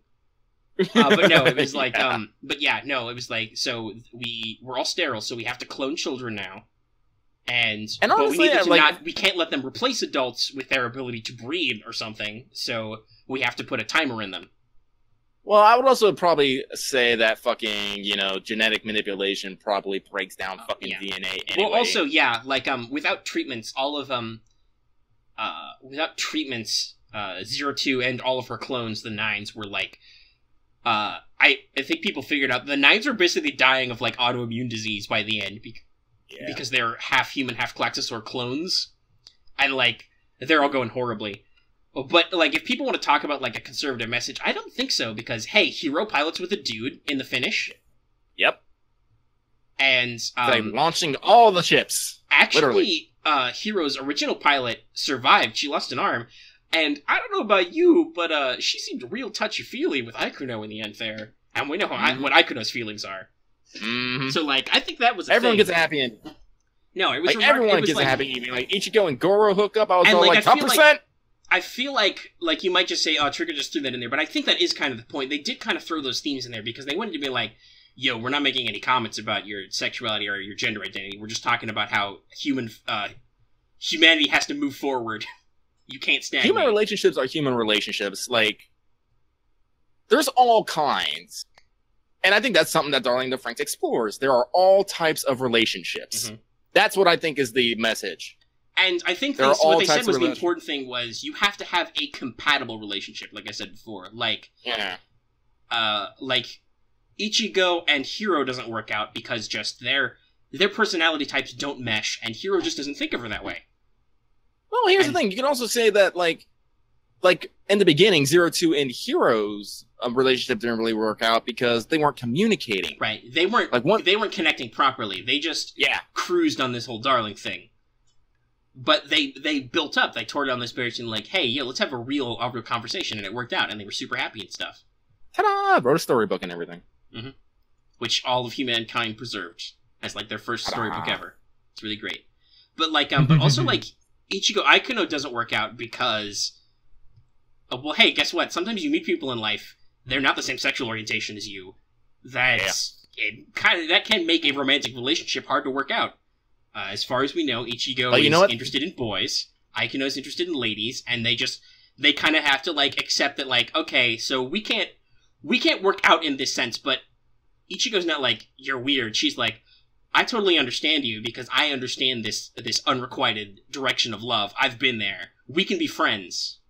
But no, it was like, it was like, so we're all sterile, so we have to clone children now. And honestly, we can't let them replace adults with their ability to breathe or something, so we have to put a timer in them. Well, I would also probably say that fucking, genetic manipulation probably breaks down fucking DNA anyway. Well, also, yeah, like, without treatments, without treatments, 02 and all of her clones, the 9s, were like, I think people figured out the 9s were basically dying of like autoimmune disease by the end because they're half human, half Klaxosaur clones, and like they're all going horribly. But like, if people want to talk about like a conservative message, I don't think so because hey, Hero pilots with a dude in the finish. Yep. And like launching all the ships. Actually, Hero's original pilot survived. She lost an arm. And I don't know about you, but she seemed real touchy-feely with Ikuno in the end there. And we know what Ikuno's feelings are. Mm-hmm. So, like, I think that was everyone thing. Gets a happy ending. No, it was like, everyone gets a happy ending. Like, Ichigo and Goro hook up, I was all like, top percent! I feel like you might just say, oh, Trigger just threw that in there, but I think that is kind of the point. They did kind of throw those themes in there because they wanted to be like, yo, we're not making any comments about your sexuality or your gender identity. We're just talking about how humanity has to move forward. You can't stagnate. Human relationships are human relationships. Like, there's all kinds. And I think that's something that Darling the Franxx explores. There are all types of relationships. Mm-hmm. That's what I think is the message. And I think what they said was the important thing was you have to have a compatible relationship, like I said before. Like, like Ichigo and Hiro doesn't work out because just their personality types don't mesh, and Hiro just doesn't think of her that way. Well, here's the thing. You can also say that, like in the beginning, 02 and Hero's relationship didn't really work out because they weren't communicating. Right. They weren't they weren't connecting properly. They just cruised on this whole Darling thing. But they built up. They tore down this barrier and like, hey, yo, let's have a real conversation, and it worked out, and they were super happy and stuff. Ta-da! Wrote a storybook and everything. Mm-hmm. Which all of humankind preserved as like their first storybook ever. It's really great. But like, but also like. Ichigo Ikuno doesn't work out because, well, hey, guess what? Sometimes you meet people in life, they're not the same sexual orientation as you. That can make a romantic relationship hard to work out. As far as we know, Ichigo is interested in boys, Ikuno is interested in ladies, and they kind of have to like accept that like, okay, so we can't work out in this sense, but Ichigo's not like, you're weird. She's like, I totally understand you because I understand this unrequited direction of love. I've been there. We can be friends.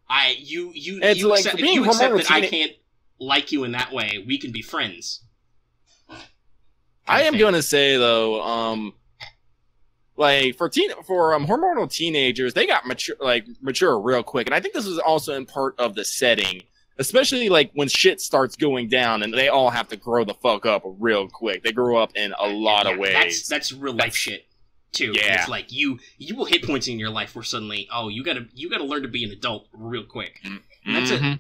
You It's like, accept, for if being you accept hormonal that I can't like you in that way, we can be friends. I am going to say, though, like, for hormonal teenagers, they got mature real quick. And I think this is also in part of the setting. Especially, like, when shit starts going down and they all have to grow the fuck up real quick. They grow up in a lot of ways. That's real life shit, too. Yeah. It's like, you will hit points in your life where suddenly, you gotta learn to be an adult real quick. Mm-hmm.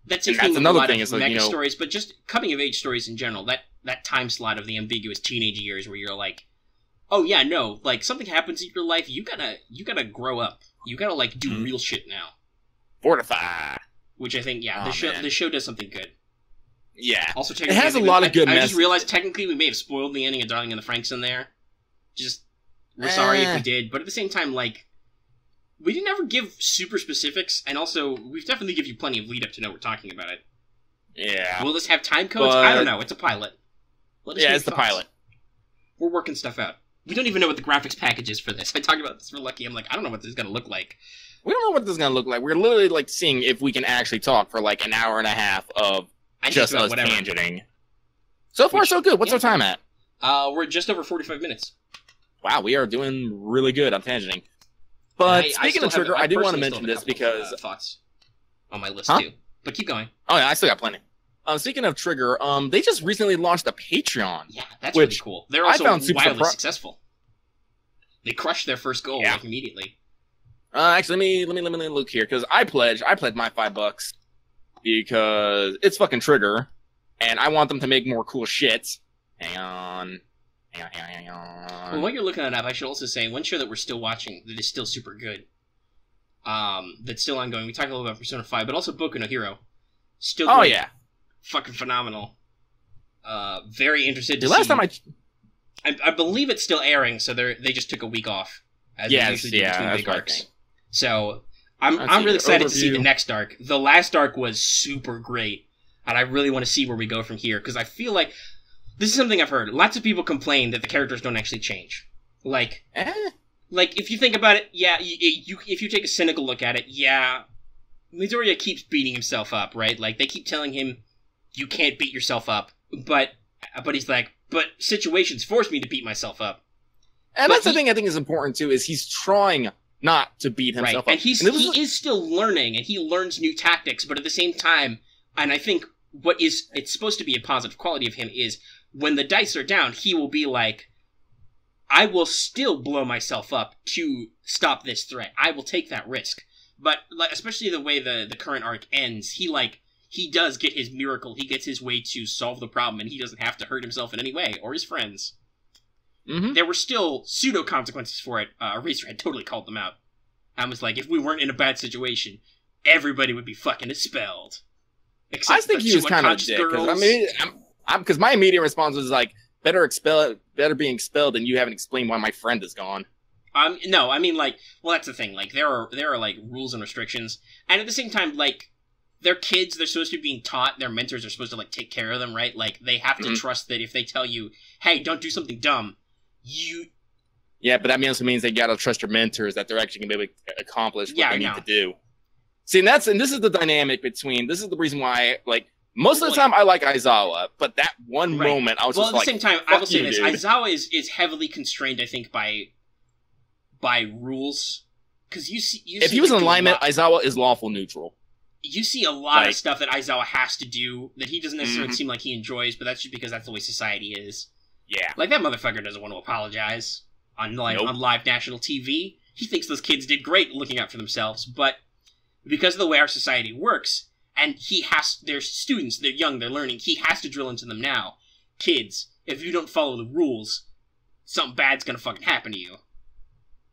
That's a thing with a lot of mega like, stories, but just coming-of-age stories in general, that time slot of the ambiguous teenage years where you're like, oh yeah, no, like, something happens in your life, you gotta grow up. You gotta, like, do real shit now. Fortify. Which I think, the show does something good. Yeah. Also, it has a lot of good messages. I just realized, technically, we may have spoiled the ending of Darling in the Franxx in there. Just, we're sorry if we did, but at the same time, like, we didn't ever give super specifics, and also, we've definitely give you plenty of lead-up to know we're talking about it. Yeah. Will this have time codes? I don't know. It's a pilot. It's the pilot. We're working stuff out. We don't even know what the graphics package is for this. I talked about this for Lucky. I'm like, I don't know what this is going to look like. We don't know what this is going to look like. We're literally, like, seeing if we can actually talk for, like, an hour and a half of just us tangenting. So far, so good. What's our time at? We're just over 45 minutes. Wow, we are doing really good on tangenting. But speaking of Trigger, I do want to mention this because... thoughts on my list, too. But keep going. Oh, yeah, I still got plenty. Speaking of Trigger, they just recently launched a Patreon. Yeah, that's really cool. They're also wildly successful. They crushed their first goal like, immediately. Actually, let me look here, because I pledged my $5 because it's fucking Trigger, and I want them to make more cool shit. Hang on. Well, while you're looking that up, I should also say one show that we're still watching that is still super good. That's still ongoing. We talked a little about Persona 5, but also Boku no Hero. Still great. Oh yeah. Fucking phenomenal. Very interested to see. Last time I believe it's still airing, so they just took a week off. As they usually do between big arcs. So I'm really excited to see the next arc. The last arc was super great, and I really want to see where we go from here, because I feel like this is something I've heard. Lots of people complain that the characters don't actually change. Like if you think about it, if you take a cynical look at it, Midoriya keeps beating himself up, right? Like, they keep telling him, you can't beat yourself up, but he's like, but situations force me to beat myself up. And that's the thing I think is important, too, is he's trying not to beat himself up. And he is still learning, and he learns new tactics, but at the same time, and I think it's supposed to be a positive quality of him is, when the dice are down, he will be like, I will still blow myself up to stop this threat. I will take that risk. But, like, especially the way the current arc ends, he does get his miracle. He gets his way to solve the problem, and he doesn't have to hurt himself in any way, or his friends. Mm-hmm. There were still pseudo-consequences for it. Eraser had totally called them out. I was like, if we weren't in a bad situation, everybody would be fucking expelled. I think he was kind of a dick. Because my immediate response was like, better being expelled than you haven't explained why my friend is gone. No, I mean, like, well, that's the thing. Like, there are like, rules and restrictions. And at the same time, like, they're kids, they're supposed to be being taught, their mentors are supposed to, like, take care of them, right? Like, they have to trust that if they tell you, hey, don't do something dumb, Yeah, but that also means they gotta trust your mentors, that they're actually gonna be able to accomplish what they need to do. See, and this is the dynamic between, this is the reason why, like, most of the time I like Aizawa, but that one moment I was just like, at the same time, I will say this, Aizawa is heavily constrained, I think, by rules. Because if he was in alignment, Aizawa is lawful neutral. You see a lot of stuff that Aizawa has to do that he doesn't necessarily seem like he enjoys, but that's just because that's the way society is. Yeah. Like, that motherfucker doesn't want to apologize on live national TV. He thinks those kids did great looking out for themselves, but because of the way our society works, and they're students, they're young, they're learning, he has to drill into them now. Kids, if you don't follow the rules, something bad's gonna fucking happen to you.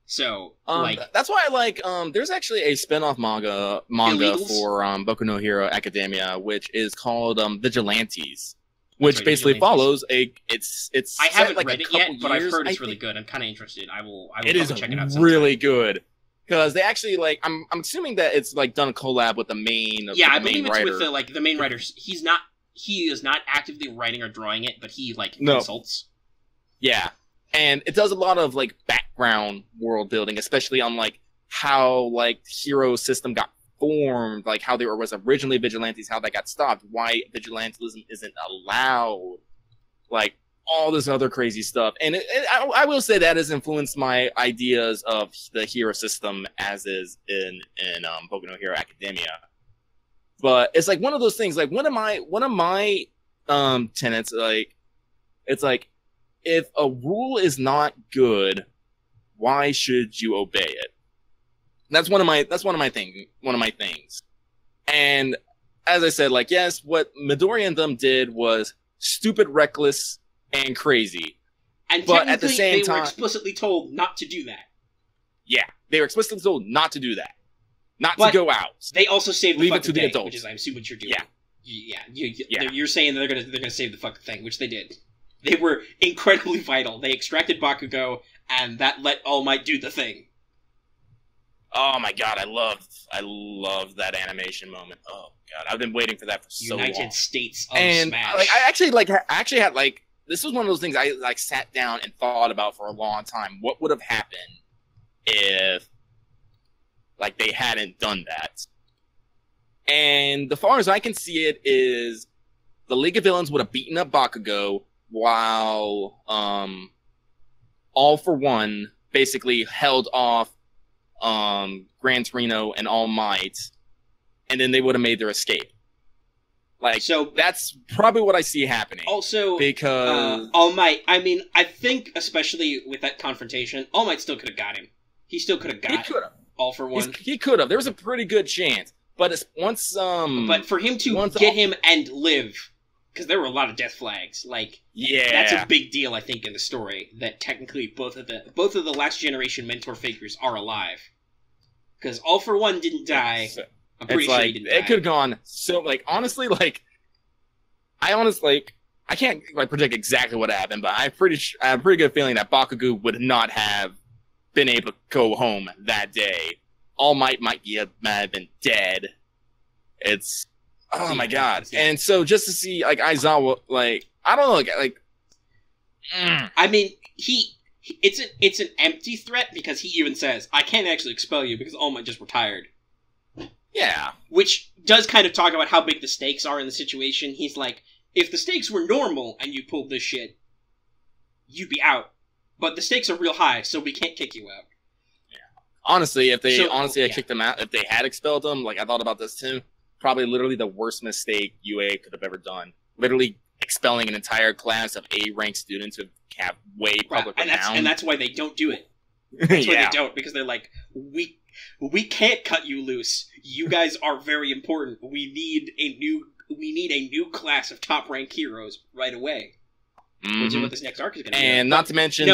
So, that's why I like, there's actually a spin-off manga for Boku no Hero Academia, which is called Vigilantes, which basically follows I haven't read it yet, but I've heard it's really good. I'm kind of interested. I will check it out sometime. Really good. Because they actually, like, I'm assuming that it's, like, done a collab with the main writer. Yeah, I believe it's with the main writer. He is not actively writing or drawing it, but he, like, consults. Yeah. And it does a lot of, like, background world building, especially on, like, how, like, Hero system got formed, like how there was originally vigilantes, how that got stopped, why vigilantism isn't allowed, like all this other crazy stuff. And I will say that has influenced my ideas of the hero system as is in Boku no Hero Academia. But it's like one of those things, like one of my tenets, like it's like, if a rule is not good, why should you obey it? That's one of my things. And as I said, like, yes, what Midoriya and them did was stupid, reckless, and crazy. And but at the same time, they were explicitly told not to do that. Yeah, they were explicitly told not to do that. Not to go out. They also saved the Leave fucking it to the thing, adults. which is, I assume, what you're doing. Yeah. You're saying that they're gonna save the fucking thing, which they did. They were incredibly vital. They extracted Bakugo, and that let All Might do the thing. Oh my god, I love that animation moment. Oh god, I've been waiting for that for so long. United States of and Smash. Like, I actually had like, this was one of those things I like sat down and thought about for a long time. What would have happened if like they hadn't done that? And as far as I can see it is the League of Villains would have beaten up Bakugo while All for One basically held off Gran Torino and All Might, and then they would have made their escape. Like, so that's probably what I see happening. Also, because All Might, I mean, I think especially with that confrontation, All Might still could have got him. He still could have got All for One. He could have. There was a pretty good chance, but it's once But for him to get him and live, because there were a lot of death flags. Like, yeah, that's a big deal, I think, in the story, that technically both of the last generation mentor figures are alive. Because All for One didn't die. I'm pretty sure he didn't die. It could have gone so, like, honestly, like, I can't like predict exactly what happened, but I have a pretty good feeling that Bakugo would not have been able to go home that day. All Might have been dead. It's oh my god! And so just to see like Aizawa, like I don't know, like I mean it's an empty threat because he even says I can't actually expel you because All Might just retired. Yeah, which does kind of talk about how big the stakes are in the situation. He's like, if the stakes were normal and you pulled this shit, you'd be out. But the stakes are real high, so we can't kick you out. Yeah. Honestly, if they had kicked them out, if they had expelled them, like I thought about this too, probably literally the worst mistake UA could have ever done. Literally expelling an entire class of A-ranked students who have way public renown. And that's why they don't do it. That's why they don't, because they're like, we can't cut you loose. You guys are very important. We need a new class of top-ranked heroes right away. Mm-hmm. Which is what this next arc is going to be. And not to mention,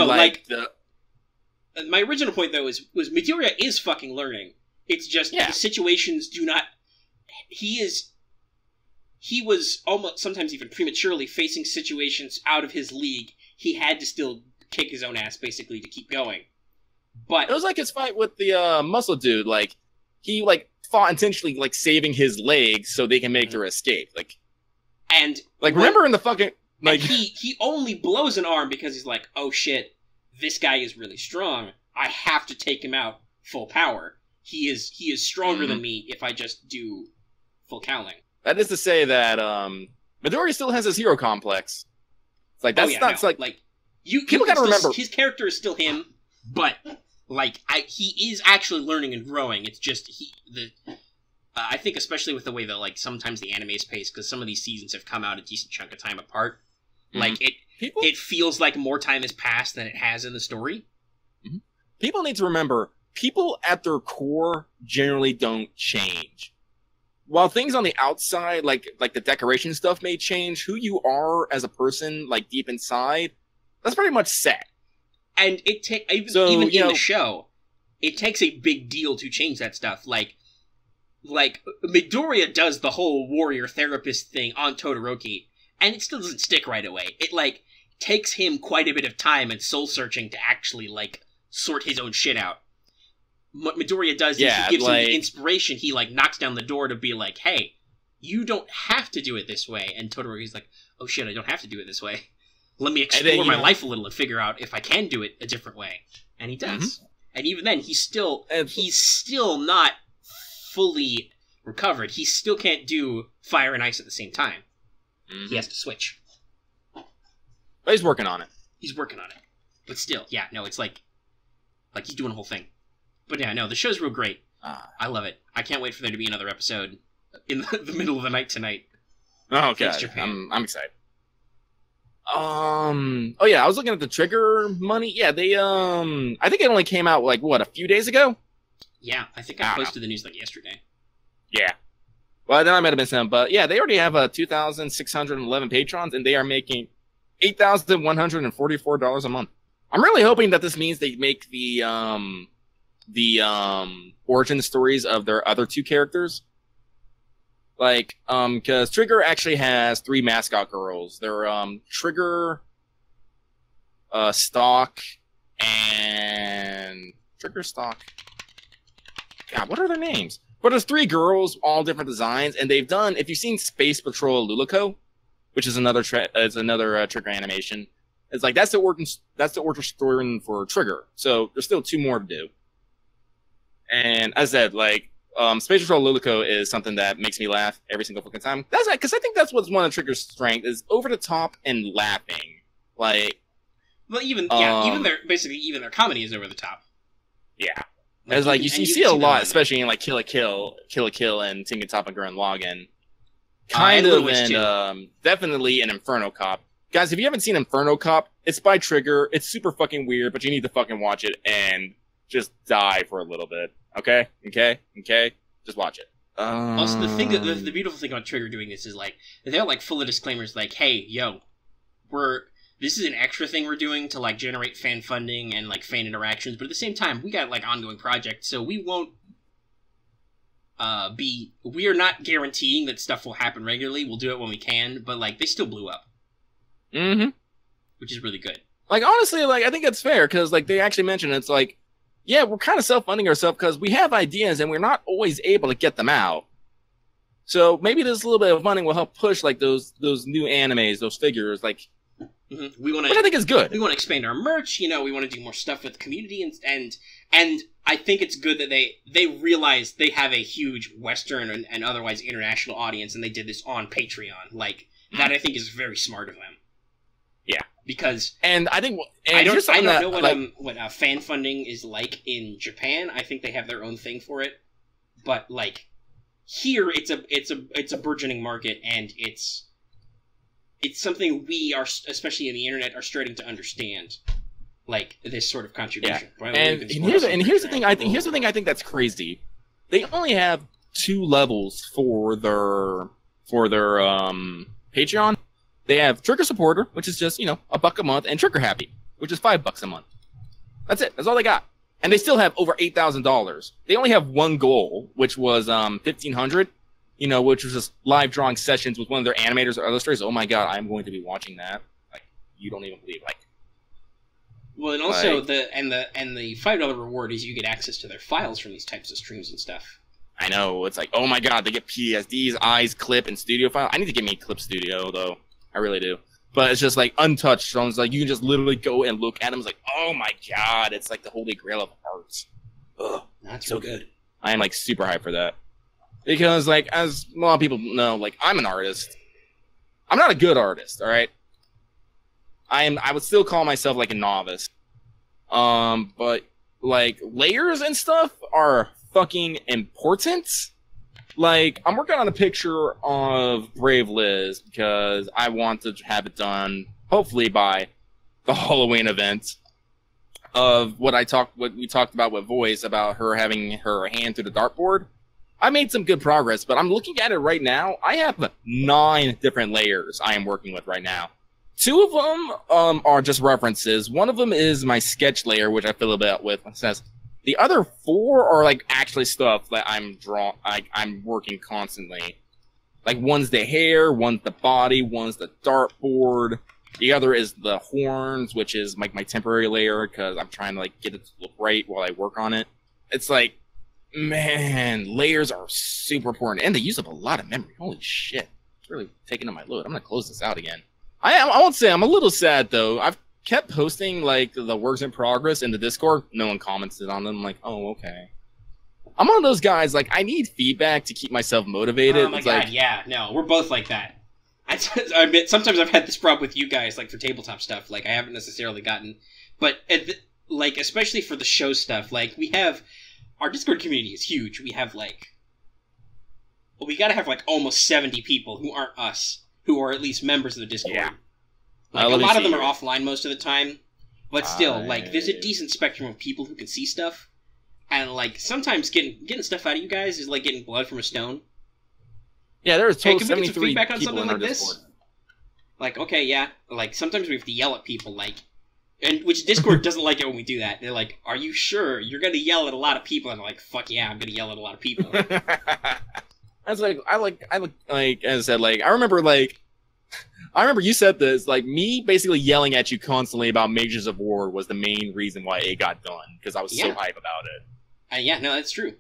my original point, though, was Midoriya is fucking learning. It's just the situations do not... He was almost sometimes even prematurely facing situations out of his league. He had to still kick his own ass, basically, to keep going. But it was like his fight with the muscle dude. Like, he like fought intentionally, like saving his legs so they can make their escape. Like, and remember in the fucking like he only blows an arm because he's like, oh shit, this guy is really strong. I have to take him out full power. He is stronger than me if I just do full cowling. That is to say that Midoriya still has his hero complex. It's like people gotta remember his character is still him, but like he is actually learning and growing. It's just I think especially with the way that like sometimes the anime is paced, because some of these seasons have come out a decent chunk of time apart. Mm-hmm. Like it feels like more time has passed than it has in the story. Mm-hmm. People need to remember, people at their core generally don't change. While things on the outside, like the decoration stuff may change, who you are as a person, like deep inside, that's pretty much set. And even in the show, it takes a big deal to change that stuff. Like Midoriya does the whole warrior therapist thing on Todoroki, and it still doesn't stick right away. It like takes him quite a bit of time and soul searching to actually like sort his own shit out. What Midoriya does is he gives him the inspiration. He like knocks down the door to be like, "Hey, you don't have to do it this way." And Todoroki's like, "Oh shit, I don't have to do it this way. Let me explore my life a little and figure out if I can do it a different way." And he does. Mm-hmm. And even then, he's still not fully recovered, he still can't do fire and ice at the same time. Mm-hmm. He has to switch. But he's working on it. He's working on it. But still, yeah, no, it's like he's doing a whole thing. But yeah, no, the show's real great. I love it. I can't wait for there to be another episode in the middle of the night tonight. Oh, okay. I'm excited. Oh yeah, I was looking at the Trigger money. Yeah, they I think it only came out like what, a few days ago? Yeah, I think I posted the news like yesterday. Yeah. Well, then I might have missed them, but yeah, they already have 2,611 patrons, and they are making $8,144 a month. I'm really hoping that this means they make the origin stories of their other two characters. Like, because Trigger actually has 3 mascot girls. They're Trigger, Stock, and Trigger, Stock. God, what are their names? But there's 3 girls, all different designs, and they've done. If you've seen Space Patrol Lulico, which is another Trigger animation, it's like that's the origin story for Trigger. So there's still 2 more to do. And as I said, like Space Patrol Lulico is something that makes me laugh every single fucking time. That's because I think that's what's one of Trigger's strengths is over the top and laughing. Like, well, even their comedy is over the top. Yeah. It's like you see a lot, especially in like Kill a Kill, and Tinker Top and Gurren Lagann. Kind of, and definitely an Inferno Cop. Guys, if you haven't seen Inferno Cop, it's by Trigger. It's super fucking weird, but you need to fucking watch it and just die for a little bit. Okay? Just watch it. Also, the beautiful thing about Trigger doing this is like they're like full of disclaimers, like, "Hey, yo, this is an extra thing we're doing to like generate fan funding and like fan interactions, but at the same time, we got like ongoing projects, so we won't we are not guaranteeing that stuff will happen regularly. We'll do it when we can, but like they still blew up." Mm-hmm. Which is really good. Like honestly, like I think that's fair because like they actually mentioned it's like, yeah, we're kind of self-funding ourselves because we have ideas and we're not always able to get them out. So maybe this little bit of funding will help push like those new animes, those figures, like. Mm-hmm. Which I think is good. We want to expand our merch, we want to do more stuff with the community, and I think it's good that they realize they have a huge Western and otherwise international audience, and they did this on Patreon. Like that, I think is very smart of them. Yeah, because I think I don't know what fan funding is like in Japan. I think they have their own thing for it, but like here, it's a burgeoning market, and it's something we are, especially in the internet, are starting to understand, like this sort of contribution. Yeah. And here's the thing. I think that's crazy. They only have 2 levels for their Patreon. They have Trigger Supporter, which is just $1 a month, and Trigger Happy, which is $5 a month. That's it. That's all they got. And they still have over $8,000. They only have one goal, which was $1,500. Which was just live drawing sessions with one of their animators or illustrators. Oh my god, I'm going to be watching that. Like, you don't even believe, like. Well, and also the $5 reward is you get access to their files from these types of streams and stuff. I know, it's like, oh my god, they get PTSDs, eyes, clip, and studio file. I need to get me a clip studio though. I really do. But it's just like untouched, so it's like you can just literally go and look at them. It's like, oh my god, it's like the holy grail of arts. Ugh, that's so good. I am like super hyped for that. Because, like, as a lot of people know, like, I'm an artist. I'm not a good artist, all right? I would still call myself, like, a novice. But, like, layers and stuff are fucking important. Like, I'm working on a picture of Brave Liz because I want to have it done, hopefully, by the Halloween event of what we talked about with Voice, about her having her hand through the dartboard. I made some good progress, but I'm looking at it right now. I have 9 different layers I am working with right now. 2 of them are just references. One of them is my sketch layer, which I fill a bit with. It says the other 4 are like actually stuff that I'm working constantly. Like one's the hair, one's the body, one's the dartboard. The other is the horns, which is like my temporary layer because I'm trying to like get it to look right while I work on it. It's like. Man, layers are super important, and they use up a lot of memory. Holy shit. It's really taking up my load. I'm gonna close this out again. I won't say I'm a little sad, though. I've kept posting, like, the works in progress in the Discord. No one commented on them. I'm like, oh, okay. I'm one of those guys, like, I need feedback to keep myself motivated. Oh my god, like, yeah, no, we're both like that. I admit, sometimes I've had this problem with you guys, like, for tabletop stuff, like, I haven't necessarily gotten, but, like, especially for the show stuff, like, we have, our Discord community is huge, we have, like, well, we gotta have, like, almost 70 people who aren't us, who are at least members of the Discord. Yeah. Like, a lot of them are offline most of the time, but still, like, there's a decent spectrum of people who can see stuff. And, like, sometimes getting stuff out of you guys is like getting blood from a stone. Yeah, there's hey, can we get some feedback on something like Discord. this? Like, okay, yeah. Like, sometimes we have to yell at people, like... And which Discord doesn't like it when we do that. They're like, are you sure? You're gonna yell at a lot of people. And I'm like, fuck yeah, I'm gonna yell at a lot of people. That's like, like, as I said, like, I remember you said this, like, me basically yelling at you constantly about Mages of War was the main reason why it got done, because I was so hype about it. Yeah, no, that's true.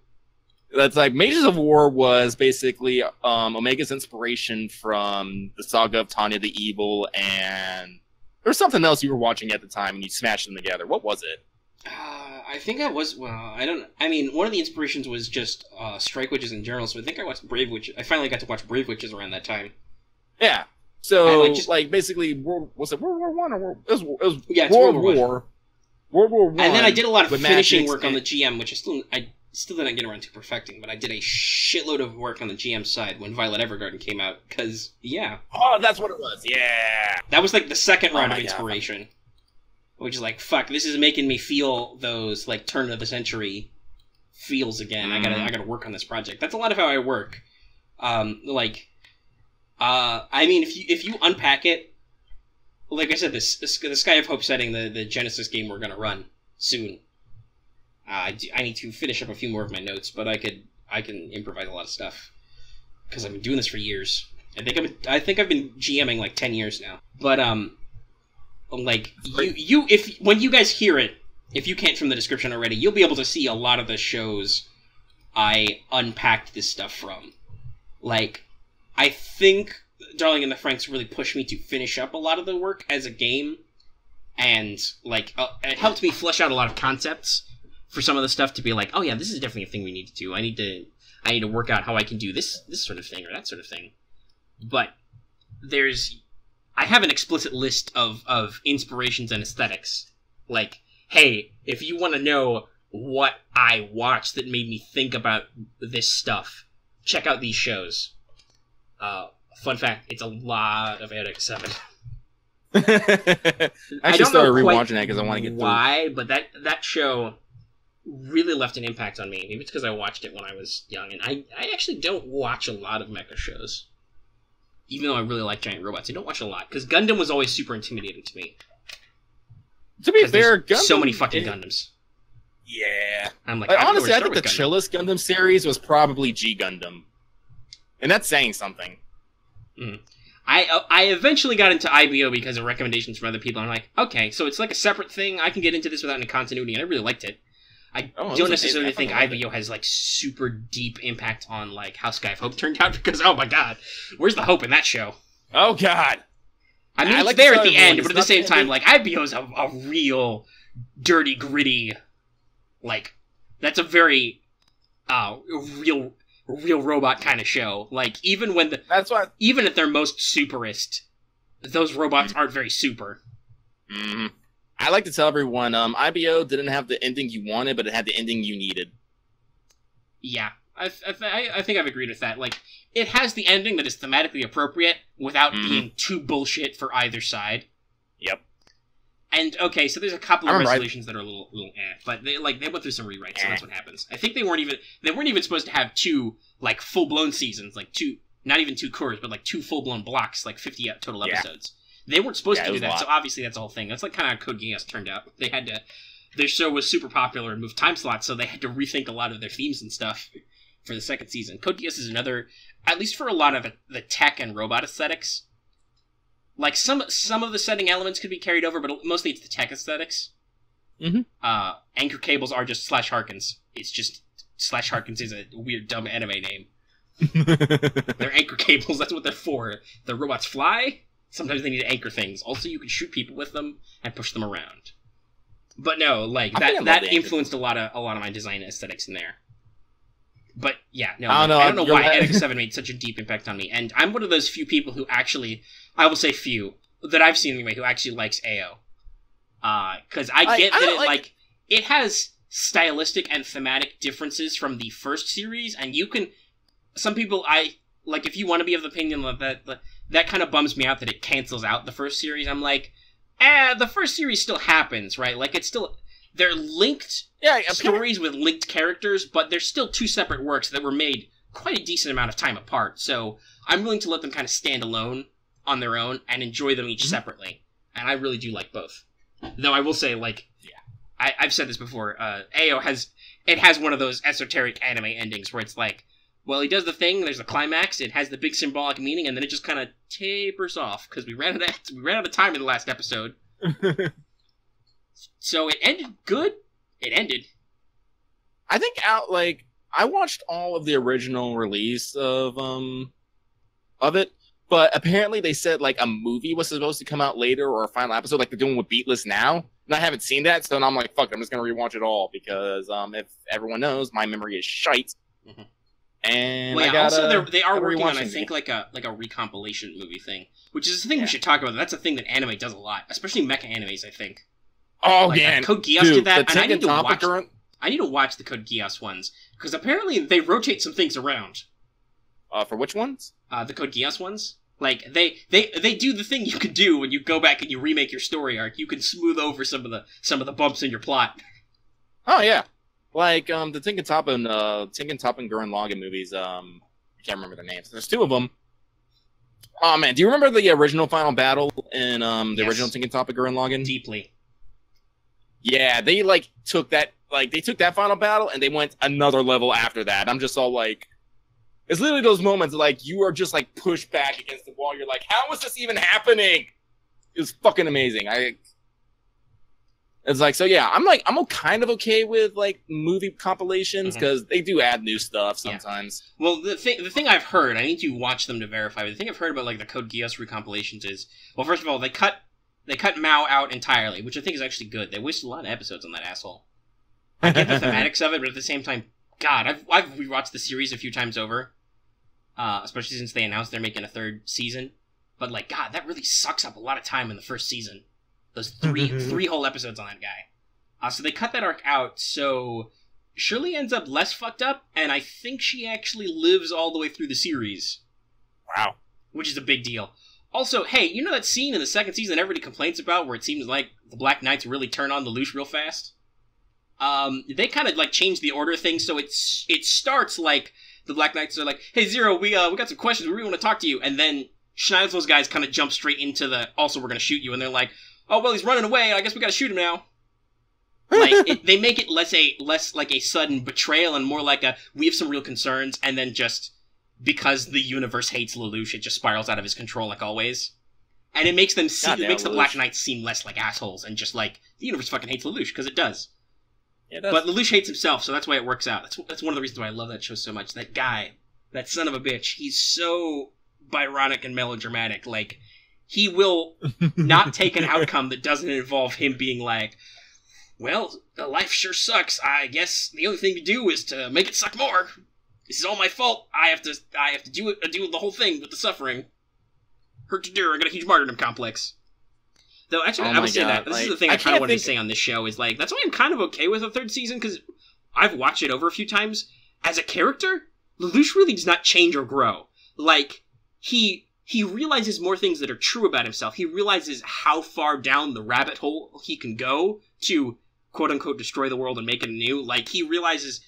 That's like, Mages of War was basically Omega's inspiration from the Saga of Tanya the Evil, and there was something else you were watching at the time, and you smashed them together. What was it? I think I was, well, I mean, one of the inspirations was just Strike Witches in general, so I think I watched Brave Witches. I finally got to watch Brave Witches around that time. Yeah. So, like, basically, was it World War One or it was World War One? And then I did a lot of finishing work on the GM, which I still didn't get around to perfecting, but I did a shitload of work on the GM side when Violet Evergarden came out, because, yeah. Oh, that's what it was, yeah! That was, like, the second round of inspiration. Which is like, fuck, this is making me feel those, like, turn of the century feels again. I gotta work on this project. That's a lot of how I work. I mean, if you unpack it, like I said, the Sky of Hope setting, the Genesis game we're gonna run soon. I need to finish up a few more of my notes, but I can improvise a lot of stuff because I've been doing this for years. I think I've been GMing like 10 years now. But like when you guys hear it, if you can't from the description already, you'll be able to see a lot of the shows I unpacked this stuff from. Like, I think Darling in the Franxx really pushed me to finish up a lot of the work as a game, and like it helped me flesh out a lot of concepts for some of the stuff to be like, oh yeah, this is definitely a thing we need to do. I need to work out how I can do this sort of thing or that sort of thing. But I have an explicit list of inspirations and aesthetics. Like, hey, if you want to know what I watched that made me think about this stuff, check out these shows. Fun fact, it's a lot of Eric 7. I actually started rewatching that because I want to get through. Why, but that show really left an impact on me. Maybe it's because I watched it when I was young, and I actually don't watch a lot of mecha shows. Even though I really like giant robots, I don't watch a lot, because Gundam was always super intimidating to me. To be fair, Gundam... so many fucking Gundams. Yeah. I'm like honestly, I think the chillest Gundam series was probably G Gundam. And that's saying something. Mm. I eventually got into IBO because of recommendations from other people. I'm like, okay, so it's like a separate thing. I can get into this without any continuity, and I really liked it. I don't necessarily think IBO has like super deep impact on like how Sky of Hope turned out, because oh my god, where's the hope in that show? Oh god. I mean, it's there at the end, but at the same time, like IBO is a real dirty, gritty, like that's a very real robot kind of show. Like even at their most superest, those robots aren't very super. Mm-hmm. I like to tell everyone, IBO didn't have the ending you wanted, but it had the ending you needed. Yeah, I think I've agreed with that. Like, it has the ending that is thematically appropriate without being too bullshit for either side. Yep. And, okay, so there's a couple of resolutions that are a little but they went through some rewrites, so that's what happens. I think they weren't even supposed to have two, like, full-blown seasons, like not even two cores, but like two full-blown blocks, like 50 total episodes. They weren't supposed to do that, so obviously that's the whole thing. That's like kind of how Code Geass turned out. Their show was super popular and moved time slots, so they had to rethink a lot of their themes and stuff for the second season. Code Geass is another, at least for a lot of the tech and robot aesthetics. Like, some of the setting elements could be carried over, but mostly it's the tech aesthetics. Mm-hmm. Anchor cables are just Slash Harkins. It's just, Slash Harkins is a weird, dumb anime name. They're anchor cables, that's what they're for. The robots fly. Sometimes they need to anchor things. Also, you can shoot people with them and push them around. But no, like that influenced a lot of my design aesthetics in there. But yeah, no, I don't know why right. Echo 7 made such a deep impact on me. And I'm one of those few people who actually, I will say few, that I've seen anyway, who actually likes AO. Because I get that it has stylistic and thematic differences from the first series, and you can, some people, if you want to be of the opinion that kind of bums me out that it cancels out the first series. I'm like, the first series still happens, right? Like, it's still, they're linked stories with linked characters, but they're still two separate works that were made quite a decent amount of time apart. So I'm willing to let them kind of stand alone on their own and enjoy them each separately. And I really do like both. Though I will say, I've said this before, AO has one of those esoteric anime endings where it's like, well, he does the thing, there's the climax, it has the big symbolic meaning, and then it just kind of tapers off, because we ran out of time in the last episode. So it ended good. It ended. I think I watched all of the original release of it, but apparently they said a movie was supposed to come out later or a final episode like they're doing with Beatless now. And I haven't seen that, so now I'm like, fuck, I'm just gonna rewatch it all because if everyone knows, my memory is shite. Mm-hmm. And also they are working on, I think, like a recompilation movie thing, which is the thing we should talk about. That's a thing that anime does a lot, especially mecha animes, I think. Oh, man. Code Geass did that, and I need to watch the Code Geass ones, because apparently they rotate some things around. For which ones? The Code Geass ones. Like, they do the thing you can do when you go back and you remake your story arc. You can smooth over some of the bumps in your plot. Oh, yeah. Like, the Tengen Toppa and Gurren Lagann movies, I can't remember their names. There's two of them. Oh, man, do you remember the original final battle in the original Tengen Toppa Gurren Lagann? Deeply. Yeah, they, took that final battle, and they went another level after that. I'm just all like... It's literally those moments, you are just, pushed back against the wall. You're like, how is this even happening? It was fucking amazing. It's so yeah, I'm kind of okay with, movie compilations, because they do add new stuff sometimes. Yeah. Well, the thing I've heard, I need to watch them to verify, but the thing I've heard about, the Code Geass recompilations is, well, first of all, they cut Mao out entirely, which I think is actually good. They wasted a lot of episodes on that asshole. I get the thematics of it, but at the same time, God, I've rewatched the series a few times over, especially since they announced they're making a third season. But God, that really sucks up a lot of time in the first season. Those three whole episodes on that guy. So they cut that arc out. So Shirley ends up less fucked up, and I think she actually lives all the way through the series. Wow, which is a big deal. Also, hey, you know that scene in the second season everybody complains about, where it seems like the Black Knights really turn on the Lelouch real fast? They kind of changed the order of things, so it starts like the Black Knights are like, hey Zero, we got some questions, we really want to talk to you, and then Schneider's guys kind of jump straight into the, also we're gonna shoot you, and they're like, oh well, he's running away, I guess we gotta shoot him now. They make it less like a sudden betrayal and more like a, we have some real concerns, and then just, because the universe hates Lelouch, it just spirals out of his control like always. And it makes them the Black Knights seem less like assholes, and just the universe fucking hates Lelouch, because it does. Yeah, it does. But Lelouch hates himself, so that's why it works out. That's one of the reasons why I love that show so much. That guy, that son of a bitch, he's so Byronic and melodramatic. He will not take an outcome that doesn't involve him being like, well, life sure sucks. I guess the only thing to do is to make it suck more. This is all my fault. I have to deal with the whole thing with the suffering. Hurt to do. I got a huge martyrdom complex. Though, actually, I would say that. This is the thing I kind of wanted to say on this show, is that's why I'm kind of okay with a third season, because I've watched it over a few times. As a character, Lelouch really does not change or grow. He realizes more things that are true about himself. He realizes how far down the rabbit hole he can go to, quote-unquote, destroy the world and make it anew. He realizes,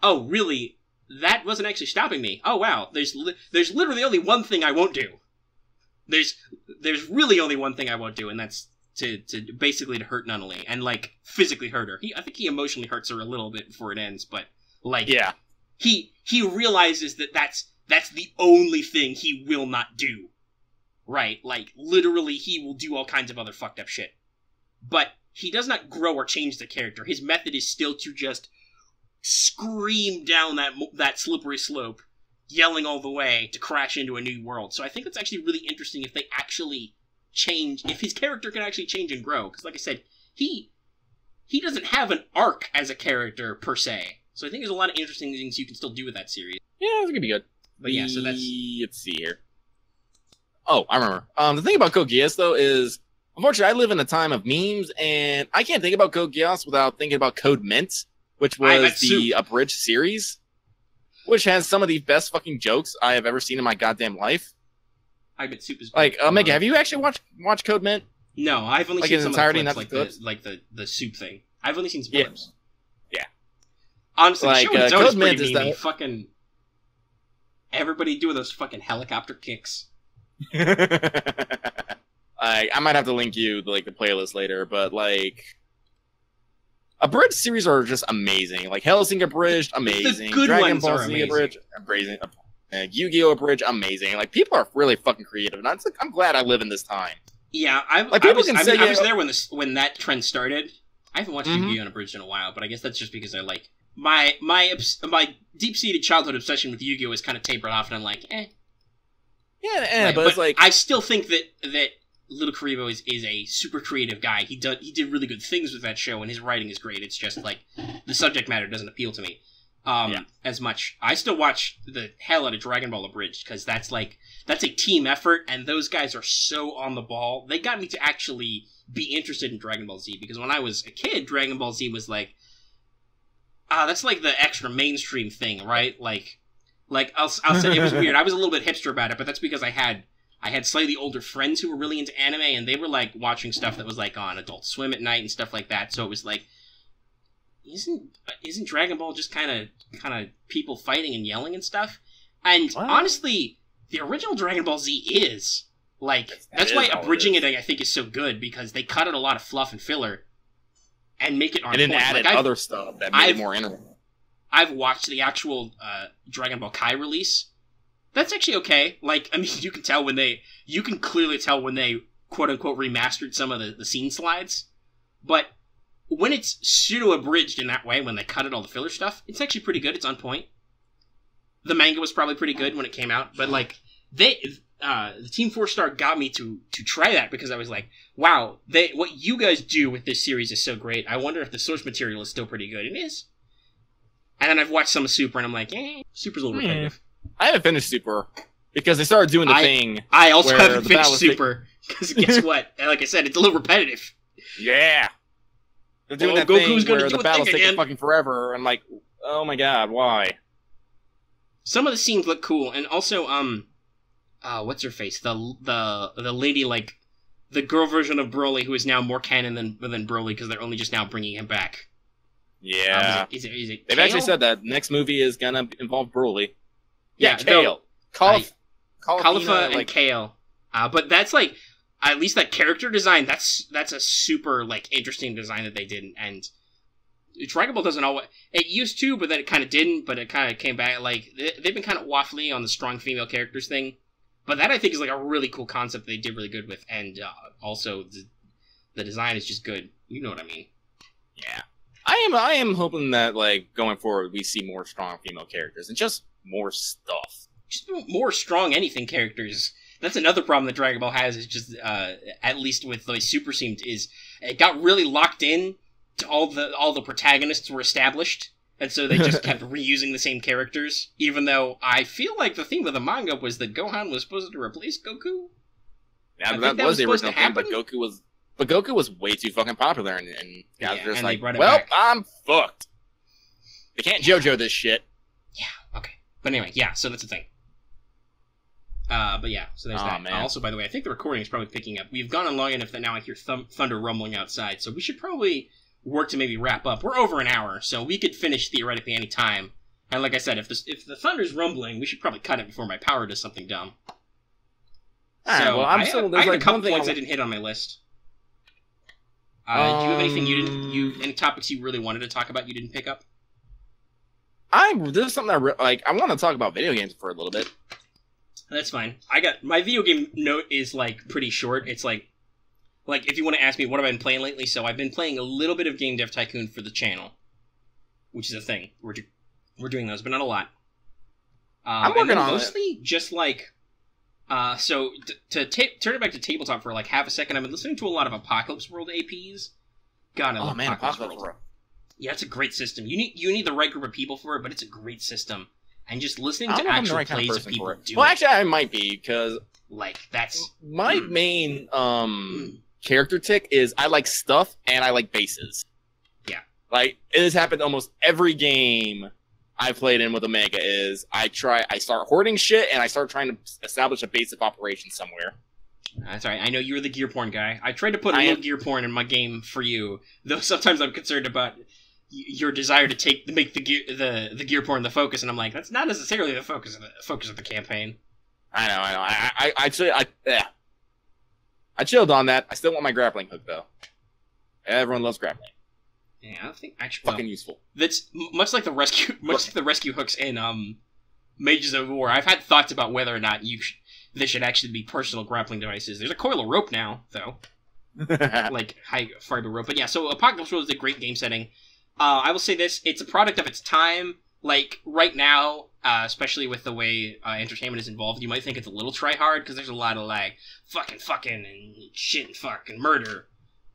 oh, really, that wasn't actually stopping me. Oh, wow, there's literally only one thing I won't do. There's really only one thing I won't do, and that's to basically to hurt Nunnally, and physically hurt her. I think he emotionally hurts her a little bit before it ends, but yeah, he realizes that that's the only thing he will not do. Right? Literally, he will do all kinds of other fucked up shit. But he does not grow or change the character. His method is still to just scream down that slippery slope, yelling all the way to crash into a new world. So I think it's actually really interesting if they actually change, if his character can actually change and grow. Because like I said, he doesn't have an arc as a character, per se. So I think there's a lot of interesting things you can still do with that series. Yeah, it's gonna be good. But yeah, so that's... Let's see here. Oh, I remember. The thing about Code Geass, though, is unfortunately I live in a time of memes, and I can't think about Code Geass without thinking about Code Mint, which was the abridged series, which has some of the best fucking jokes I have ever seen in my goddamn life. I bet Soup is like, Omega, have you actually watched Code Mint? No, I've only seen some entirety, of the clips, like the Soup thing. I've only seen some clips. Yeah. Honestly, like, the show is Code Mint pretty is memey. Fucking everybody doing those fucking helicopter kicks. I might have to link you the playlist later, but like abridged series are just amazing. Like Hellsing abridged, amazing. The good Dragon ones Ball are Z amazing. Abridged, Yu-Gi-Oh abridged, amazing. Like people are really fucking creative, and I'm glad I live in this time. Yeah, I was there when that trend started. I haven't watched Yu-Gi-Oh! Unabridged in a while, but I guess that's just because I like my deep-seated childhood obsession with Yu-Gi-Oh! Is kind of tapered off, and I'm like, eh. Yeah, but it's like I still think that Little Karibo is a super creative guy. He did really good things with that show, and his writing is great. It's just like the subject matter doesn't appeal to me as much. I still watch the hell out of Dragon Ball Abridged because that's a team effort, and those guys are so on the ball. They got me to actually be interested in Dragon Ball Z because when I was a kid, Dragon Ball Z was like, that's like the extra mainstream thing, right? Like I'll say it was weird. I was a little bit hipster about it, but that's because I had slightly older friends who were really into anime, and they were like watching stuff that was like on Adult Swim at night and stuff like that. So it was like, isn't Dragon Ball just kind of people fighting and yelling and stuff? And honestly, the original Dragon Ball Z is like that's why abridging it I think is so good because they cut out a lot of fluff and filler and make it on point. And then added other stuff that made it more interesting. I've watched the actual Dragon Ball Kai release. That's actually okay. Like, I mean, you can clearly tell when they quote unquote remastered some of the scene slides. But when it's pseudo abridged in that way, when they cut out all the filler stuff, it's actually pretty good. It's on point. The manga was probably pretty good when it came out, but like the Team 4-Star got me to try that because I was like, wow, what you guys do with this series is so great. I wonder if the source material is still pretty good. It is. And then I've watched some of Super, and I'm like, Super's a little repetitive. I haven't finished Super, because they started doing the thing. I also haven't finished Super, because guess what? Like I said, it's a little repetitive. Yeah. They're doing that Goku's thing where the battle's taking fucking forever, and I'm like, oh my god, why? Some of the scenes look cool, and also, what's her face? The lady, like, the girl version of Broly, who is now more canon than Broly, because they're only just now bringing him back. Yeah. Is it They've Kale? actually said that next movie is gonna involve Broly. Yeah, Kale. Caulifla and Kale. But that's like, at least that character design, that's a super, like, interesting design that they did. And Dragon Ball doesn't always... It used to, but then it kind of didn't, but it kind of came back. Like, they've been kind of waffly on the strong female characters thing. But that, I think, is like a really cool concept they did really good with. And also, the design is just good. You know what I mean. Yeah. I am hoping that, like, going forward, we see more strong female characters and just more stuff. Just more strong anything characters. That's another problem that Dragon Ball has, is just, at least with the way Super seemed, is it got really locked in to all the protagonists were established, and so they just kept reusing the same characters, even though I feel like the theme of the manga was that Gohan was supposed to replace Goku. Yeah, that was the original theme, but Goku was way too fucking popular, and guys were just like, well, back. I'm fucked. They can't JoJo this shit. Yeah, okay. But anyway, yeah, so that's the thing. But yeah, so there's that. Man. Also, by the way, I think the recording is probably picking up. We've gone on long enough that now I hear thunder rumbling outside, so we should probably work to maybe wrap up. We're over an hour, so we could finish theoretically any time. And like I said, if the thunder's rumbling, we should probably cut it before my power does something dumb. Alright, well, I have a couple things I didn't hit on my list. Do you have anything any topics you really wanted to talk about you didn't pick up? There's something I want to talk about video games for a little bit. That's fine. My video game note is like pretty short. It's like if you want to ask me what have I been playing lately, so I've been playing a little bit of Game Dev Tycoon for the channel, which is a thing. We're doing those, but not a lot. I'm working on mostly just like so to turn it back to tabletop for like half a second. I've been listening to a lot of Apocalypse World APs. God, I love Apocalypse World. Yeah, it's a great system. You need the right group of people for it, but it's a great system. And just listening I to don't know if I'm the actual right kind of plays of person people for it. do Well, it, actually, I might be, because like, that's... my main character tick is I like stuff and I like bases. Yeah. Like, it has happened almost every game I played in with Omega is I start hoarding shit and I start trying to establish a base of operations somewhere. That's all right. I know you were the gear porn guy. I tried to put a little gear porn in my game for you, though sometimes I'm concerned about your desire to make the gear porn the focus, and I'm like, that's not necessarily the focus of the campaign. I know. I chilled on that. I still want my grappling hook though. Everyone loves grappling. Yeah, I don't think actually fucking useful. That's much like the rescue hooks in Mages of War. I've had thoughts about whether or not they should actually be personal grappling devices. There's a coil of rope now, though, like high fiber rope. But yeah, so Apocalypse World is a great game setting. I will say this: it's a product of its time. Like right now, especially with the way entertainment is involved, you might think it's a little try hard because there's a lot of like fucking and shit and fuck and murder.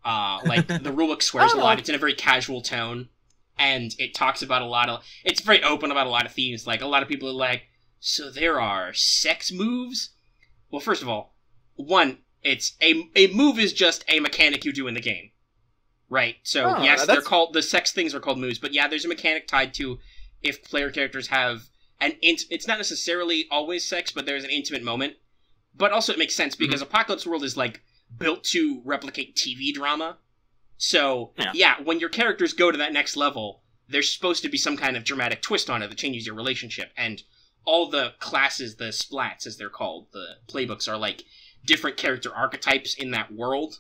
Like the rulebook swears a lot. It's in a very casual tone, and it talks about it's very open about a lot of themes. Like a lot of people are like, so there are sex moves. Well, first of all, it's a move is just a mechanic you do in the game, right? So yes, they're called the sex things are called moves, but yeah, there's a mechanic tied to if player characters have it's not necessarily always sex, but there's an intimate moment. But also it makes sense because Apocalypse World is like built to replicate TV drama. So yeah, when your characters go to that next level, there's supposed to be some kind of dramatic twist on it that changes your relationship. And all the classes, the splats as they're called, the playbooks are like different character archetypes in that world.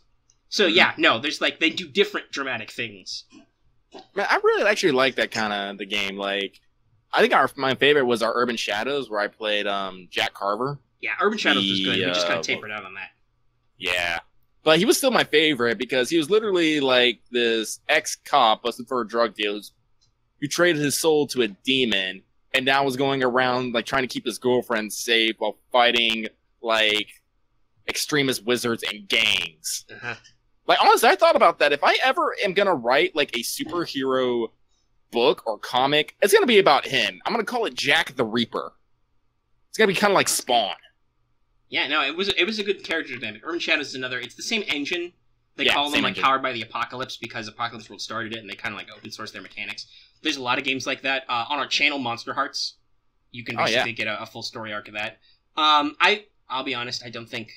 So yeah, no, there's like they do different dramatic things. Man, I really actually like that kind of the game. Like, I think my favorite was our Urban Shadows, where I played Jack Carver. Yeah, Urban Shadows was good. We just kind of tapered out on that. Yeah, but he was still my favorite because he was literally like this ex-cop busted for a drug deal who traded his soul to a demon, and now was going around like trying to keep his girlfriend safe while fighting like extremist wizards and gangs. Like, honestly, I thought about that. If I ever am going to write, like, a superhero book or comic, it's going to be about him. I'm going to call it Jack the Reaper. It's going to be kind of like Spawn. Yeah, no, it was a good character dynamic. Urban Shadows is another... It's the same engine. They call them, like, Powered by the Apocalypse because Apocalypse World started it, and they kind of, like, open source their mechanics. There's a lot of games like that. On our channel, Monster Hearts, you can basically get a full story arc of that. I'll be honest, I don't think...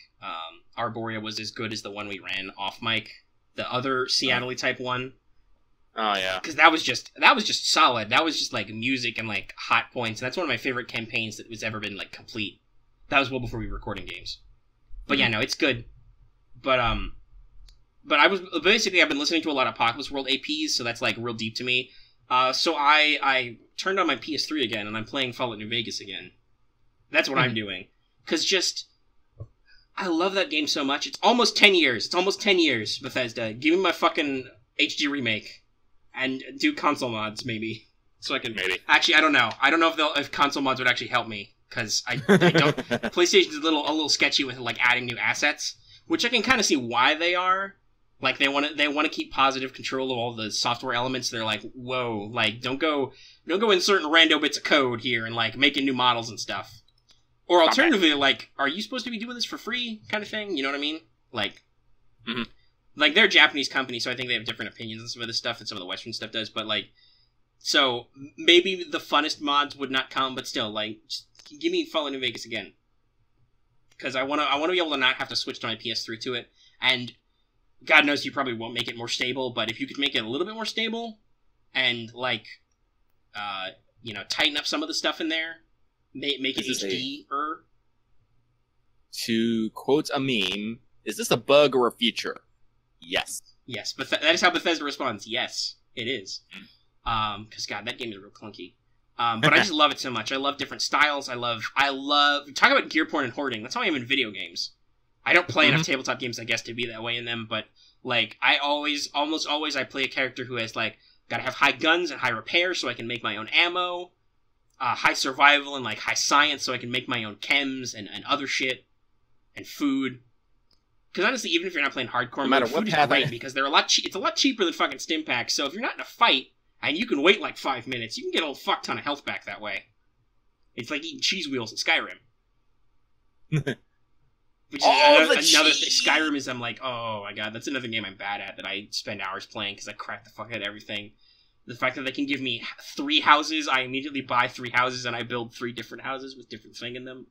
Arborea was as good as the one we ran off mic, the other Seattle type one. Oh yeah, because that was just solid. That was just like music and like hot points. And that's one of my favorite campaigns that was ever been like complete. That was well before we were recording games. But yeah, no, it's good. But I've been listening to a lot of Apocalypse World APs, so that's like real deep to me. So I turned on my PS3 again, and I'm playing Fallout New Vegas again. That's what I'm doing, because I love that game so much. It's almost 10 years. Bethesda. Give me my fucking HD remake. And do console mods, maybe. So I can... Maybe. Actually, I don't know. I don't know if console mods would actually help me. Because I don't... PlayStation's a little sketchy with, like, adding new assets. Which I can kind of see why they are. Like, they want to keep positive control of all the software elements. They're like, whoa, like, don't go inserting rando bits of code here and, like, making new models and stuff. Or alternatively, like, are you supposed to be doing this for free kind of thing? You know what I mean? Like, like they're a Japanese company, so I think they have different opinions on some of this stuff than some of the Western stuff does. But, like, so maybe the funnest mods would not come, but still, like, just give me Fallout New Vegas again. Because I want to be able to not have to switch to my PS3 to it. And God knows you probably won't make it more stable, but if you could make it a little bit more stable and, like, tighten up some of the stuff in there, make it HD-er. To quote a meme, is this a bug or a feature? Yes. Yes, but that is how Bethesda responds. Yes, it is. Because, God, that game is real clunky. But I just love it so much. I love different styles. I love... Talk about gear porn and hoarding. That's how I am in video games. I don't play enough tabletop games, I guess, to be that way in them, but, like, almost always I play a character who has, like, gotta have high guns and high repair so I can make my own ammo. High survival and, like, high science so I can make my own chems and other shit. And food. Because honestly, even if you're not playing hardcore mode, food is great because they're it's a lot cheaper than fucking stim packs. So if you're not in a fight, And you can wait like 5 minutes. You can get a fuck ton of health back that way. It's like eating cheese wheels in Skyrim. Which is another thing. Skyrim is, I'm like, oh my god, that's another game I'm bad at that I spend hours playing because I crack the fuck out of everything. The fact that they can give me 3 houses, I immediately buy 3 houses and I build 3 different houses with different thing in them.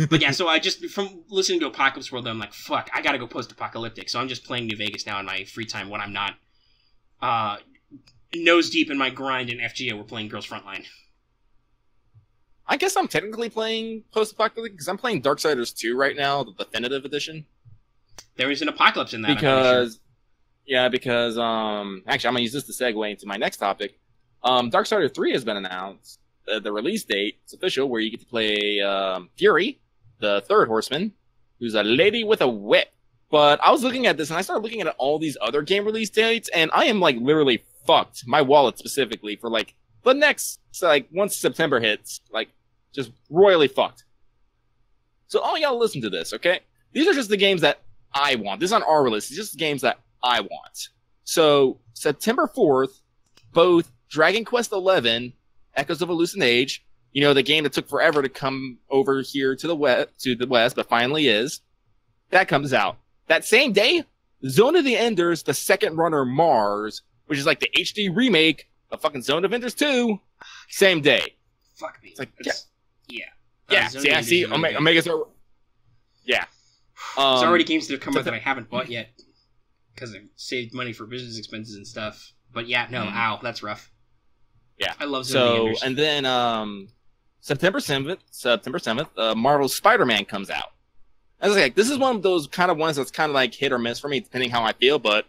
But yeah, so I just, from listening to Apocalypse World, I'm like, fuck, I gotta go post-apocalyptic. So I'm just playing New Vegas now in my free time when I'm not nose deep in my grind in FGO. We're playing Girls Frontline. I guess I'm technically playing post-apocalyptic because I'm playing Darksiders 2 right now, the definitive edition. There is an apocalypse in that. Because, actually, I'm gonna use this to segue into my next topic. Darksiders 3 has been announced. The release date is official, where you get to play Fury, the third horseman, who's a lady with a whip. But I was looking at this, and I started looking at all these other game release dates, and I am like literally fucked. My wallet specifically for like the next, once September hits, just royally fucked. So all y'all listen to this, okay? These are just the games that I want. This is on our list. It's just the games that I want. So September 4th, both Dragon Quest XI, Echoes of a Lucent Age, the game that took forever to come over here to the west, but finally is. That comes out. That same day, Zone of the Enders, the second runner Mars, which is like the HD remake of fucking Zone of Enders 2, same day. Fuck me. It's like, yeah. See, Omega's over. Yeah. There's already games that have come out that I haven't bought yet because I've saved money for business expenses and stuff. But yeah, no, ow, that's rough. Yeah. I love Zone of the Enders. And then September 7th, Marvel's Spider-Man comes out. I was like, this is one of those kind of ones that's kind of like hit or miss for me, depending how I feel. But,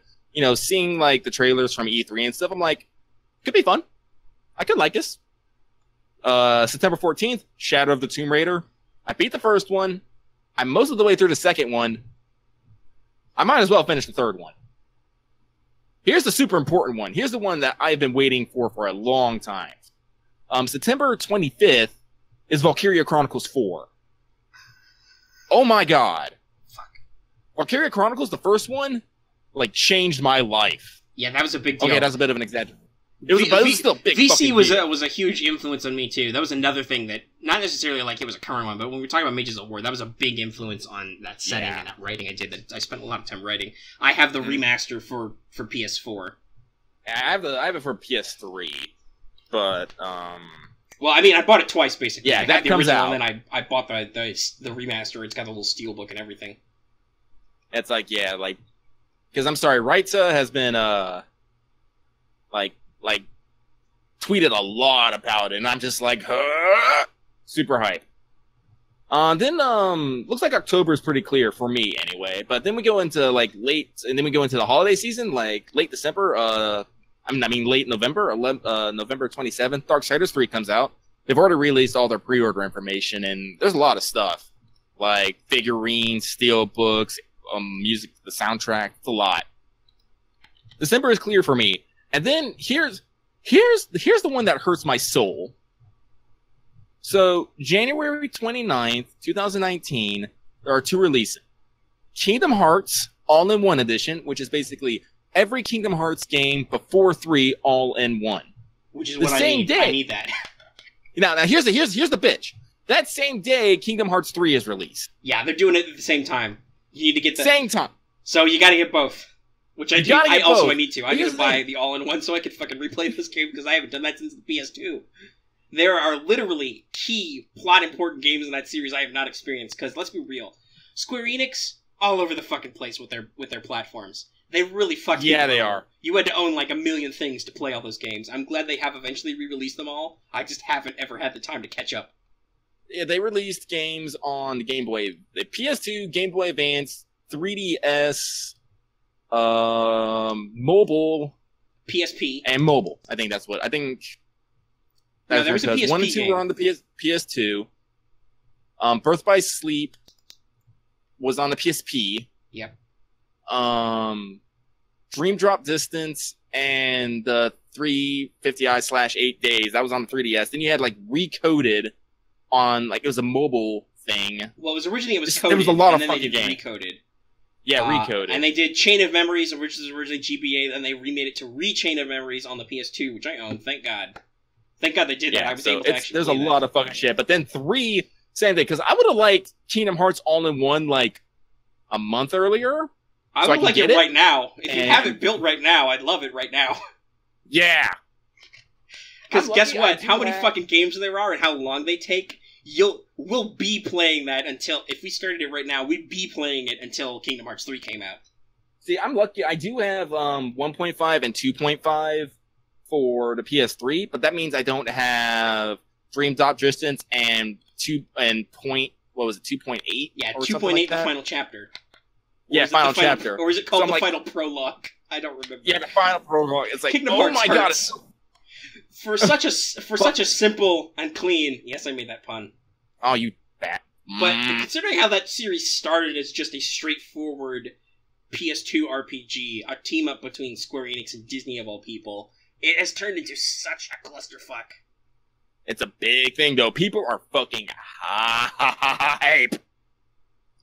seeing like the trailers from E3 and stuff, I'm like, could be fun. I could like this. September 14th, Shadow of the Tomb Raider. I beat the first one. I'm most of the way through the second one. I might as well finish the third one. Here's the super important one. Here's the one that I've been waiting for a long time. September 25th is Valkyria Chronicles 4. Oh my god. Fuck. Valkyria Chronicles, the first one, changed my life. Yeah, that was a big deal. Okay, that's a bit of an exaggeration. It was still big. VC was a huge influence on me too. That was another thing that, not necessarily like it was a current one, but when we were talking about Mages of War, that was a big influence on that setting and that writing I did. That I spent a lot of time writing. I have the remaster for PS4. I have it for PS3, but well, I mean, I bought it twice basically. Yeah, I that had the comes original, out, and then I bought the remaster. It's got the little steelbook and everything. It's because I'm sorry, Raitza has been tweeted a lot about it, and I'm just like, super hype. Then looks like October is pretty clear for me anyway. But then we go into then we go into the holiday season, late December. Late November, November 27th. Darksiders 3 comes out. They've already released all their pre-order information, and there's a lot of stuff like figurines, steel books, music, the soundtrack. It's a lot. December is clear for me, and then here's the one that hurts my soul. So, January 29th, 2019, there are 2 releases. Kingdom Hearts All-in-One Edition, which is basically every Kingdom Hearts game before 3 all-in-one. Which is what I need. I need that. Now here's the bitch. That same day, Kingdom Hearts 3 is released. Yeah, they're doing it at the same time. You need to get the... Same time. So you gotta get both. Which I do. I need to. I gotta buy the all-in-one so I can fucking replay this game because I haven't done that since the PS2. There are literally key plot-important games in that series I have not experienced. Because let's be real, Square Enix all over the fucking place with their platforms. They really fucking they are. You had to own like a million things to play all those games. I'm glad they have eventually re-released them all. I just haven't ever had the time to catch up. Yeah, they released games on the Game Boy, the PS2, Game Boy Advance, 3DS, mobile, PSP, and mobile. I think that's what I think. No, there was a PSP 1 and 2 game. were on the PS2. Birth by Sleep was on the PSP. Yep. Dream Drop Distance and the 350i/8 days, that was on the 3DS. Then you had Recoded on it was a mobile thing. Well, it was originally coded. There was a lot of and then fucking they games. Recoded. Yeah, Recoded. And they did Chain of Memories, which was originally GBA, and they remade it to Chain of Memories on the PS2, which I own. Thank God. Thank God they did that. I was able to actually there's a lot of fucking shit. But then 3, same thing, because I would have liked Kingdom Hearts All-in-One like a month earlier. I would like it right now. If you have it built right now, I'd love it right now. Yeah. Because guess what? How many fucking games there are and how long they take, we'll be playing that until, if we started it right now, we'd be playing it until Kingdom Hearts 3 came out. See, I'm lucky. I do have 1.5 and 2.5 for the PS3, but that means I don't have Dream Drop Distance and 2.8? Yeah, 2.8 the final chapter. Yeah, final chapter. Or is it called the final prologue? I don't remember. Yeah, the final prologue. It's like, Kingdom oh my god. For such a simple and clean... Yes, I made that pun. Oh, you bat. But considering how that series started as just a straightforward PS2 RPG, a team-up between Square Enix and Disney of all people, it has turned into such a clusterfuck. It's a big thing, though. People are fucking hype.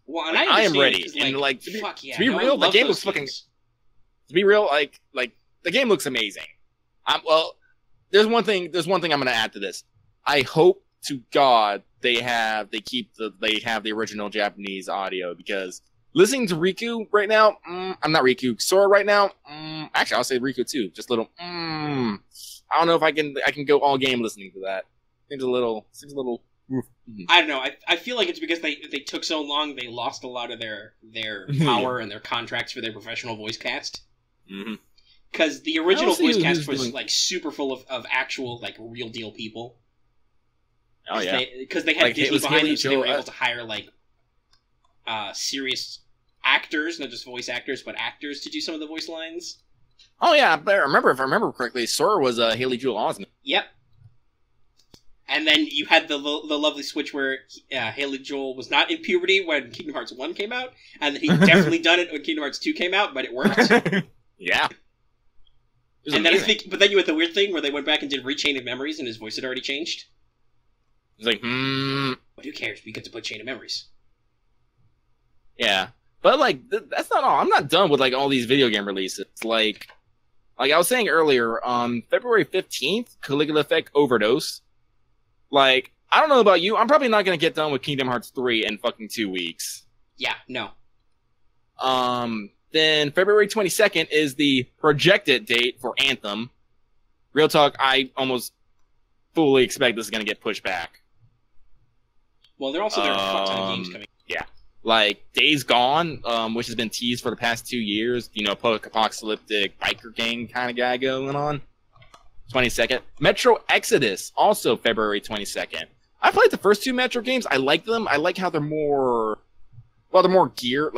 Well, and I am ready. And to be real, the game looks fucking. To be real, like the game looks amazing. Well, there's one thing I'm gonna add to this. I hope to God they have the original Japanese audio, because listening to Riku right now, I'm not Riku, Sora right now. Actually, I'll say Riku too. Just a little. I don't know if I can go all game listening to that. Seems a little. I don't know. I feel like it's because they took so long, they lost a lot of their power and their contracts for their professional voice cast. Because the original voice cast was like super full of actual like real deal people. Oh yeah. Because they had Disney behind them, so they were able to hire like serious actors, not just voice actors, but actors to do some of the voice lines. Oh yeah, but if I remember correctly, Sora was Haley Joel Osment. Yep. And then you had the lovely switch where Haley Joel was not in puberty when Kingdom Hearts 1 came out, and he definitely done it when Kingdom Hearts 2 came out, but it worked. Yeah. And then but then you had the weird thing where they went back and did Chain of Memories, and his voice had already changed. It's like, But who cares? We get to play Chain of Memories. Yeah. But, like, that's not all. I'm not done with, like, all these video game releases. Like I was saying earlier, February 15th, Caligula Effect Overdose. Like, I don't know about you, I'm probably not going to get done with Kingdom Hearts 3 in fucking 2 weeks. Yeah, no. Then February 22nd is the projected date for Anthem. Real talk, I almost fully expect this is going to get pushed back. Well, there are a fuck ton of games coming. Yeah. Like, Days Gone, which has been teased for the past 2 years. You know, post-apocalyptic biker gang kind of guy going on. 22nd. Metro Exodus, also February 22nd. I played the first 2 Metro games. I like them. I like how they're more gear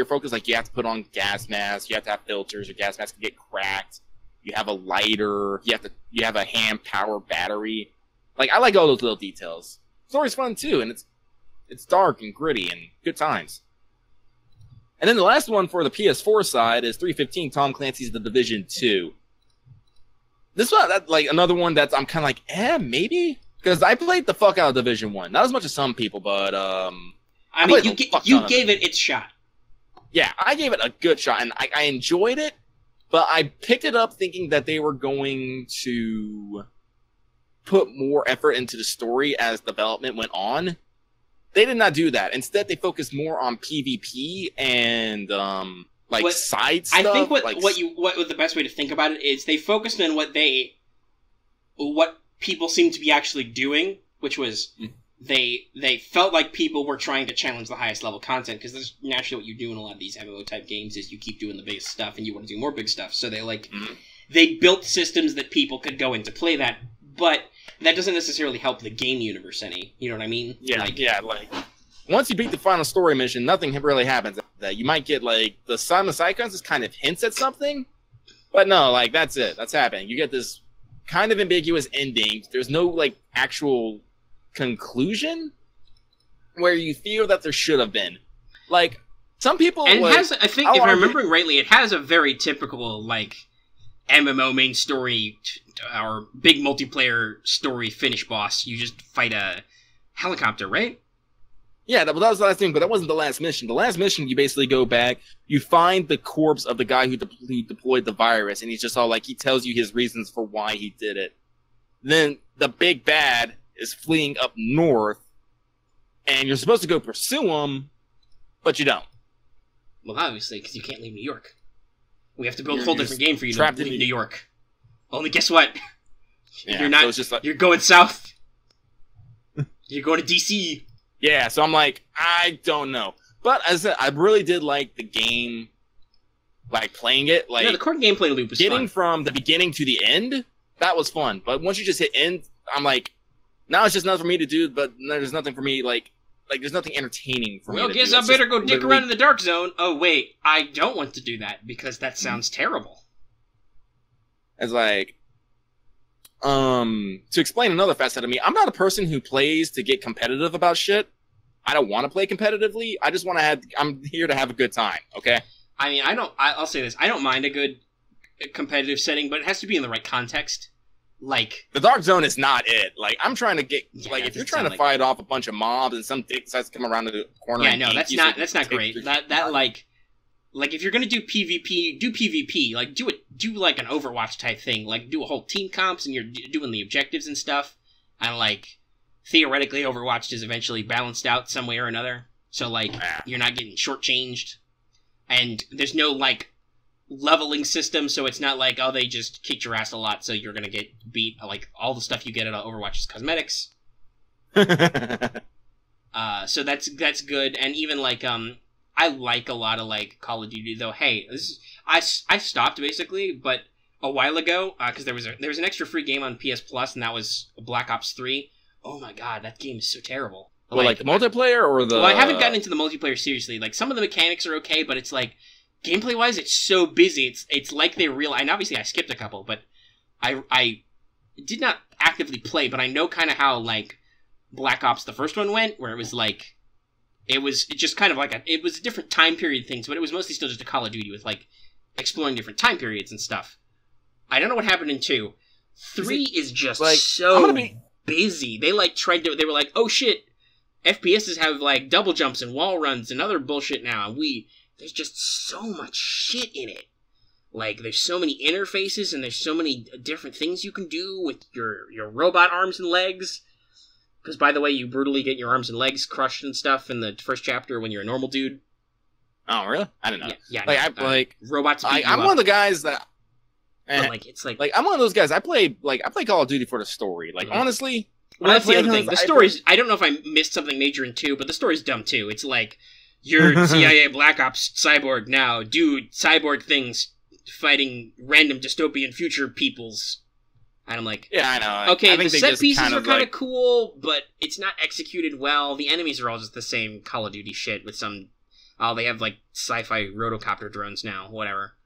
focused. Like, you have to put on gas masks. You have to have filters. Your gas mask can get cracked. You have a lighter. You have a hand power battery. Like, I like all those little details. Story's fun too, and it's dark and gritty and good times. And then the last one for the PS4 side is 3/15 Tom Clancy's The Division 2. This one, like another one that's I'm kind of like, maybe, because I played the fuck out of Division 1. Not as much as some people, but I mean, you gave it its shot. Yeah, I gave it a good shot, and I enjoyed it, but I picked it up thinking that they were going to put more effort into the story as development went on. They did not do that. Instead, they focused more on PvP and side stuff. I think what the best way to think about it is they focused on what people seem to be actually doing, which was they felt like people were trying to challenge the highest level content, because that's naturally what you do in a lot of these MMO type games is you keep doing the biggest stuff and you want to do more big stuff. So they built systems that people could go in to play that, but that doesn't necessarily help the game universe any. You know what I mean? Yeah, like once you beat the final story mission, nothing really happens after that. You might get like the side consequences kind of hints at something, but no, like that's it. That's happening. You get this kind of ambiguous ending. There's no like actual conclusion where you feel that there should have been. Like some people, and it has, I think, if I'm remembering rightly, it has a very typical like MMO main story or big multiplayer story finish boss. You just fight a helicopter, right? Yeah, that was the last thing, but that wasn't the last mission. The last mission, you basically go back, you find the corpse of the guy who deployed the virus, and he's just all like, he tells you his reasons for why he did it. Then the big bad is fleeing up north, and you're supposed to go pursue him, but you don't. Well, obviously, because you can't leave New York. We have to build a whole different game for you to leave New York. Only guess what? Yeah, you're not. So it's just like, you're going south. You're going to DC. Yeah, so I'm like, I don't know. But as I said, I really did like the game, like playing it. Like, the core gameplay loop was getting fun. from the beginning to the end, that was fun. But once you just hit end, I'm like, now it's just nothing for me to do, but there's nothing for me, like there's nothing entertaining for me to do. Well, guess I better go dick around in the dark zone. Oh, wait, I don't want to do that, because that sounds terrible. It's like, to explain another facet of me, I'm not a person who plays to get competitive about shit. I don't want to play competitively. I just want to I'm here to have a good time, okay? I mean, I'll say this. I don't mind a good competitive setting, but it has to be in the right context. Like, the dark zone is not it. Like, I'm trying to get, if you're trying to fight off a bunch of mobs and some dick decides to come around the corner. Yeah, no, that's not great. That like if you're gonna do PvP, do PvP. Like, do like an Overwatch type thing. Like, do a whole team comps and you're doing the objectives and stuff. And like, theoretically, Overwatch is eventually balanced out some way or another. So like, you're not getting shortchanged, and there's no like leveling system. So it's not like, oh, they just kicked your ass a lot, so you're gonna get beat. Like, all the stuff you get out of Overwatch is cosmetics. So that's good. And even like I like a lot of like Call of Duty though. Hey, I stopped basically, but a while ago because there was an extra free game on PS Plus, and that was Black Ops 3. Oh my god, that game is so terrible. Well, like the multiplayer or the... Well, I haven't gotten into the multiplayer seriously. Like, some of the mechanics are okay, but it's like, gameplay-wise, it's so busy. It's like they realize... And obviously I skipped a couple, but I did not actively play, but I know kind of how, like, Black Ops, the first one went, where it was like... It was just kind of like it was a different time period things, but it was mostly still just a Call of Duty with, like, exploring different time periods and stuff. I don't know what happened in 2. 3 is just like, so busy. They, like, they were like, oh shit, FPSs have, like, double jumps and wall runs and other bullshit now, and there's just so much shit in it. Like, there's so many interfaces, and there's so many different things you can do with your robot arms and legs. Because, by the way, you brutally get your arms and legs crushed and stuff in the first chapter when you're a normal dude. Oh, really? I didn't know. Yeah. Robots beat you I'm up. one of the guys that... Like, I'm one of those guys. I play Call of Duty for the story. Like, honestly... Well, that's the other thing. The story's... I don't know if I missed something major in 2, but the story's dumb, too. It's like, you're CIA Black Ops cyborg now. Do cyborg things fighting random dystopian future peoples. And I'm like... Yeah, I know. Okay, the set pieces are kind of cool, but it's not executed well. The enemies are all just the same Call of Duty shit with some... Oh, they have, like, sci-fi rotocopter drones now. Whatever.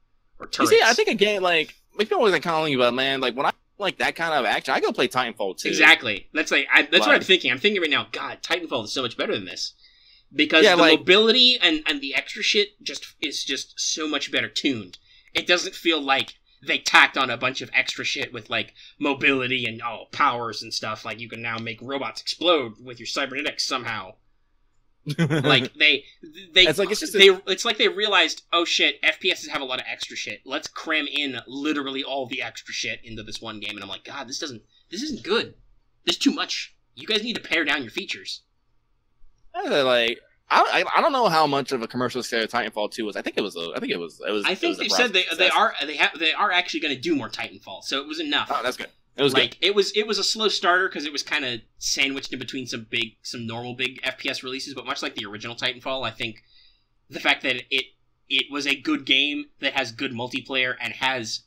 Or turrets. You see, I think, again, like people always calling you about, man, like, when I like that kind of action, I go play Titanfall 2. Exactly. That's like that's what I'm thinking. I'm thinking right now, God, Titanfall is so much better than this. Because the mobility and the extra shit is just so much better tuned. It doesn't feel like they tacked on a bunch of extra shit with, like, mobility and powers and stuff. Like, you can now make robots explode with your cybernetics somehow. Like, it's like they realized, oh shit, FPSs have a lot of extra shit. Let's cram in literally all the extra shit into this one game. And I'm like, God, this isn't good. There's too much. You guys need to pare down your features. Like, I don't know how much of a commercial success Titanfall 2 was. I think it was. I think they said they are actually going to do more Titanfall, so it was enough. Oh, that's good. It was like good. It was a slow starter because it was kind of sandwiched in between some normal big FPS releases. But much like the original Titanfall, I think the fact that it was a good game that has good multiplayer and has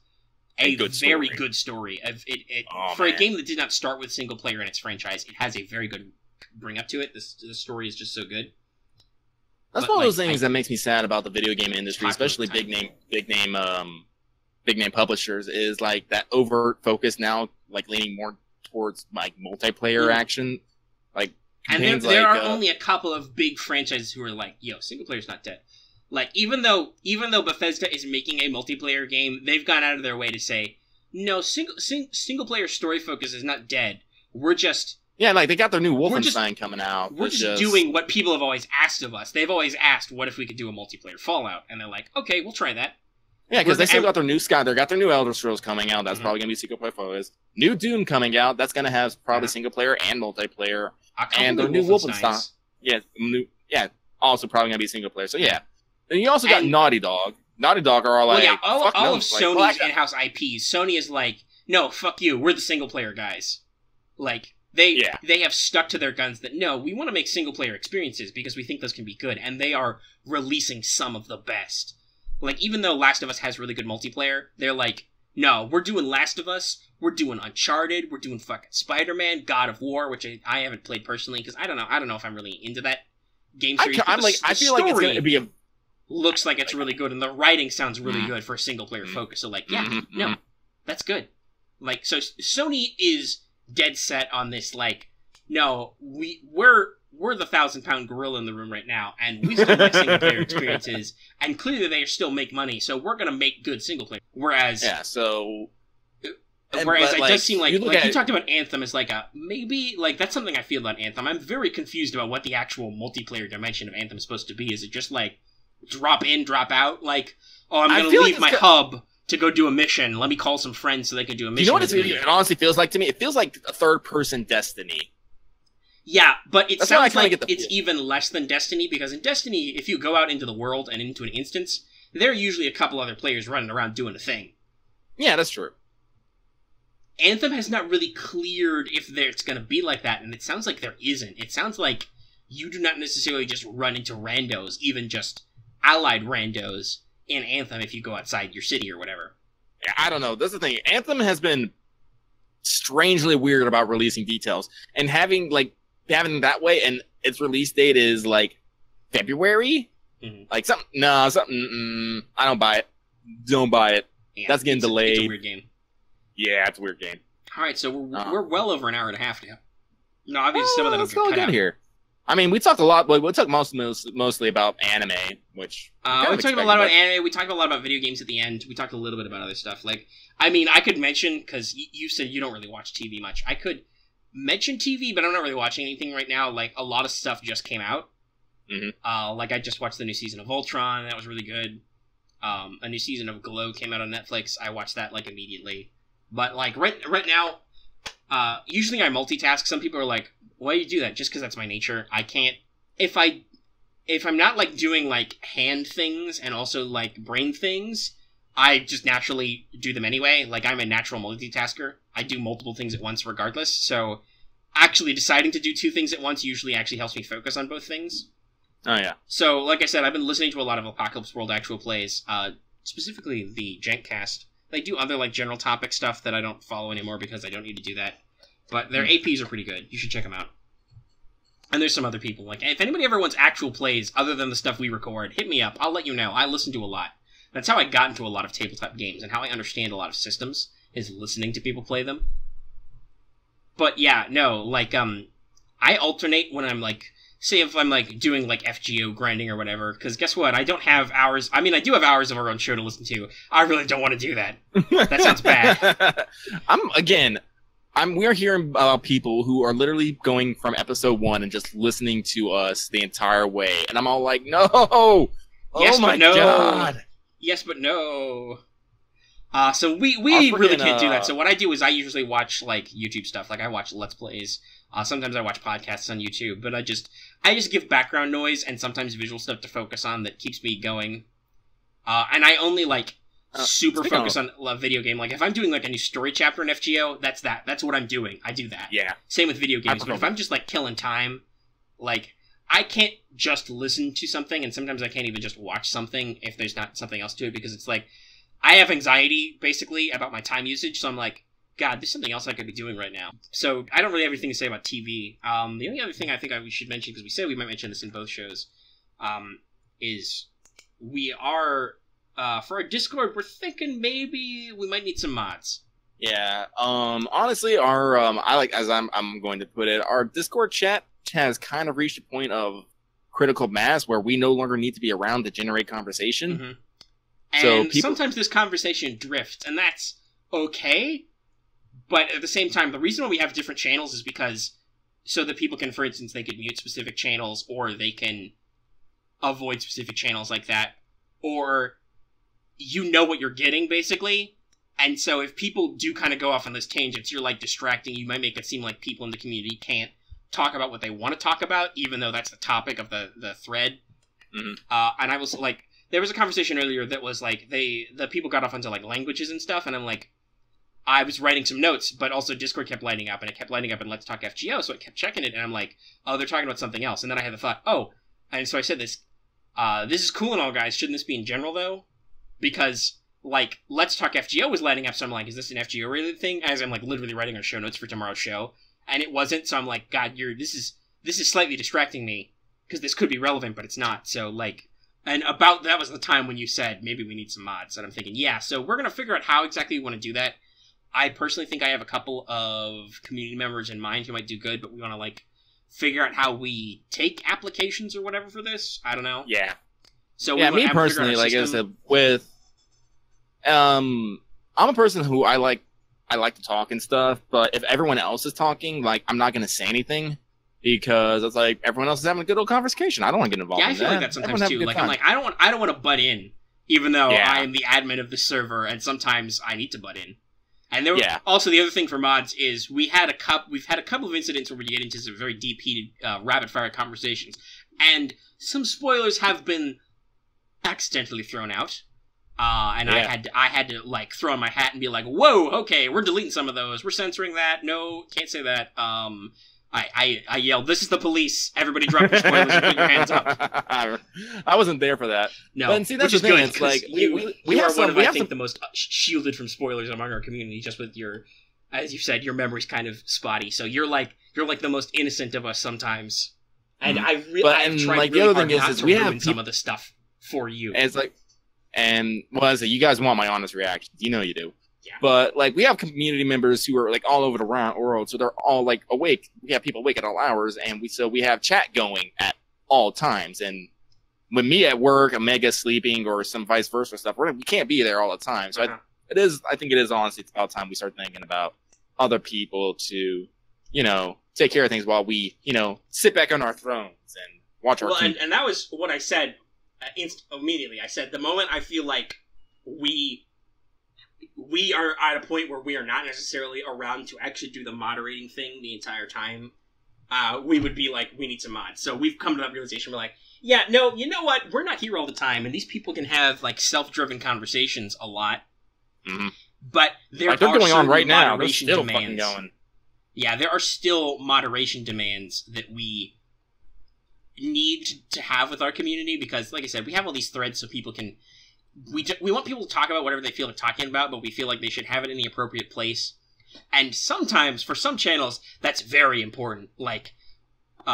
a very good story. For a game that did not start with single player in its franchise, it has a very good bring up to it. The story is just so good. That's one of those things that makes me sad about the video game industry, especially big name publishers, is like that overt focus now, like leaning more towards like multiplayer action. Like, and there are only a couple of big franchises who are like, yo, single player's not dead. Like, even though Bethesda is making a multiplayer game, they've gone out of their way to say, no, single player story focus is not dead. We're just Yeah, like, they got their new We're Wolfenstein coming out. We're just doing what people have always asked of us. They've always asked, what if we could do a multiplayer Fallout? And they're like, okay, we'll try that. Yeah, because they still got their new Sky. They got their new Elder Scrolls coming out. That's probably going to be single player focused. New Dune coming out. That's going to have probably single player and multiplayer. And their new Wolfenstein. Yeah, also probably going to be single player. So, yeah. And you also got Naughty Dog. Naughty Dog are all like, all of Sony's in-house IPs. Sony is like, no, fuck you. We're the single player guys. Like, they have stuck to their guns that, no, we want to make single player experiences because we think those can be good. And they are releasing some of the best. Like, even though Last of Us has really good multiplayer, they're like, no, we're doing Last of Us, we're doing Uncharted, we're doing fucking Spider-Man, God of War, which I haven't played personally, because I don't know if I'm really into that game series. I feel like it's going to be a... looks like it's really good, and the writing sounds really good for a single-player focus, so like, no, that's good. Like, so Sony is dead set on this, like, no, we're the 1,000-pound gorilla in the room right now, and we still make single-player experiences, and clearly they still make money, so we're gonna make good single-player. Whereas... Yeah, so... Whereas it does seem like you talked about Anthem as like a... Maybe, like, that's something I feel about Anthem. I'm very confused about what the actual multiplayer dimension of Anthem is supposed to be. Is it just, like, drop in, drop out? Like, oh, I'm gonna leave my hub to go do a mission. Let me call some friends so they can do a mission. You know what it honestly feels like to me? It feels like a third-person Destiny. Yeah, but it sounds like it's even less than Destiny, because in Destiny, if you go out into the world and into an instance, there are usually a couple other players running around doing a thing. Yeah, that's true. Anthem has not really cleared if it's going to be like that, and it sounds like there isn't. It sounds like you do not necessarily just run into randos, even just allied randos, in Anthem if you go outside your city or whatever. Yeah, I don't know. That's the thing. Anthem has been strangely weird about releasing details, and having it that way, and its release date is like February. Like something. I don't buy it. Don't buy it. Yeah, that's getting delayed. It's a weird game. Yeah, it's a weird game. All right, so we're well over an hour and a half now. No, obviously some of that is cut out here. I mean, we talked a lot. We talked mostly about anime, which we talked a lot about anime. We talked a lot about video games at the end. We talked a little bit about other stuff. Like, I mean, I could mention, because you said you don't really watch TV much. I could mention TV, but I'm not really watching anything right now. Like, a lot of stuff just came out. Like, I just watched the new season of Voltron. That was really good. A new season of Glow came out on Netflix. I watched that, like, immediately. But, like, right now, usually I multitask. Some people are like, why do you do that? Just because that's my nature. I can't... If I'm not, like, doing, like, hand things and also, like, brain things, I just naturally do them anyway. Like, I'm a natural multitasker. I do multiple things at once regardless. So, actually deciding to do two things at once usually actually helps me focus on both things. Oh, yeah. So, like I said, I've been listening to a lot of Apocalypse World actual plays, specifically the Genkcast. They do other, like, general topic stuff that I don't follow anymore because I don't need to do that. But their APs are pretty good. You should check them out. And there's some other people. Like, if anybody ever wants actual plays other than the stuff we record, hit me up. I'll let you know. I listen to a lot. That's how I got into a lot of tabletop games, and how I understand a lot of systems, is listening to people play them. But, yeah, no, like, I alternate when I'm, like... Say if I'm, like, doing, like, FGO grinding or whatever, because guess what? I don't have hours... I mean, I do have hours of our own show to listen to. I really don't want to do that. That sounds bad. We're hearing about people who are literally going from episode 1 and just listening to us the entire way, and I'm all like, no! Yes, oh my but no. God! Yes, but no. So we really can't do that. So what I do is I usually watch, like, YouTube stuff. Like, I watch Let's Plays. Sometimes I watch podcasts on YouTube, but I just give background noise and sometimes visual stuff to focus on that keeps me going. And I only, like, super focus on a video game. Like, if I'm doing, like, a new story chapter in FGO, that's that. That's what I'm doing. I do that. Yeah. Same with video games. But if I'm just, like, killing time, like, I can't just listen to something, and sometimes I can't even just watch something if there's not something else to it, because it's like, I have anxiety, basically, about my time usage, so I'm like, God, there's something else I could be doing right now. So, I don't really have anything to say about TV. The only other thing I think we should mention, because we said we might mention this in both shows, is we are, for our Discord, we're thinking maybe we might need some mods. Yeah, honestly, our, as I'm going to put it, our Discord chat has kind of reached a point of critical mass where we no longer need to be around to generate conversation. And sometimes this conversation drifts, and that's okay. But at the same time, the reason why we have different channels is because so that people can, for instance, they could mute specific channels, or they can avoid specific channels like that, or you know what you're getting, basically. And so if people do kind of go off on this tangents, you're, like, distracting. You might make it seem like people in the community can't talk about what they want to talk about, even though that's the topic of the thread. Mm-hmm. And I was, like, there was a conversation earlier that was, like, the people got off onto, like, languages and stuff, and I'm like, I was writing some notes, but also Discord kept lighting up, and it kept lighting up in Let's Talk FGO, so I kept checking it, and I'm like, oh, they're talking about something else. And then I had the thought, oh, and so I said this is cool and all, guys. Shouldn't this be in general, though? Because, like, Let's Talk FGO was lighting up, so I'm like, is this an FGO-related thing? As I'm, like, literally writing our show notes for tomorrow's show. And it wasn't, so I'm like, God, this is slightly distracting me, because this could be relevant, but it's not. So, like, and about that was the time when you said, maybe we need some mods. And I'm thinking, yeah, so we're going to figure out how exactly we want to do that. I personally think I have a couple of community members in mind who might do good, but we want to, like, figure out how we take applications or whatever for this. I don't know. Yeah. So yeah, me personally, like I said, with I'm a person who I like to talk and stuff, but if everyone else is talking, like, I'm not gonna say anything because it's like everyone else is having a good old conversation. I don't want to get involved. Yeah, I feel like that sometimes too. Like, I'm like, I don't want to butt in, even though I am the admin of the server, and sometimes I need to butt in. And there also the other thing for mods is we've had a couple of incidents where we get into some very deep, heated, rapid-fire conversations, and some spoilers have been accidentally thrown out. And I had to like throw in my hat and be like, "Whoa, okay, we're deleting some of those. We're censoring that. No, can't say that." I yelled, "This is the police! Everybody, drop your spoilers and put your hands up." I wasn't there for that. No, but see, that's the thing. It's like we have some. I think the most shielded from spoilers among our community. Just with your, as you said, your memory's kind of spotty. So you're like the most innocent of us sometimes. And I've tried really hard not to ruin some of the stuff for you. And it's like, well, I say, you guys want my honest reaction. You know you do. Yeah. But, like, we have community members who are, like, all over the world, so they're all, like, awake. We have people awake at all hours, and we have chat going at all times. And when me at work, Omega sleeping, or some vice versa stuff, we can't be there all the time. So I think it is honestly, it's about time we start thinking about other people to, you know, take care of things while we, you know, sit back on our thrones and watch our TV. And that was what I said immediately. I said, the moment I feel like we are at a point where we are not necessarily around to actually do the moderating thing the entire time, we would be like, we need some mods. So we've come to that realization. We're like, yeah, no, you know what? We're not here all the time, and these people can have, like, self-driven conversations a lot. Mm-hmm. But they're going on right now. They're still fucking going. Yeah, there are still moderation demands that we need to have with our community, because, like I said, we have all these threads so people can... We want people to talk about whatever they feel like talking about, but we feel like they should have it in the appropriate place. And sometimes, for some channels, that's very important. Like,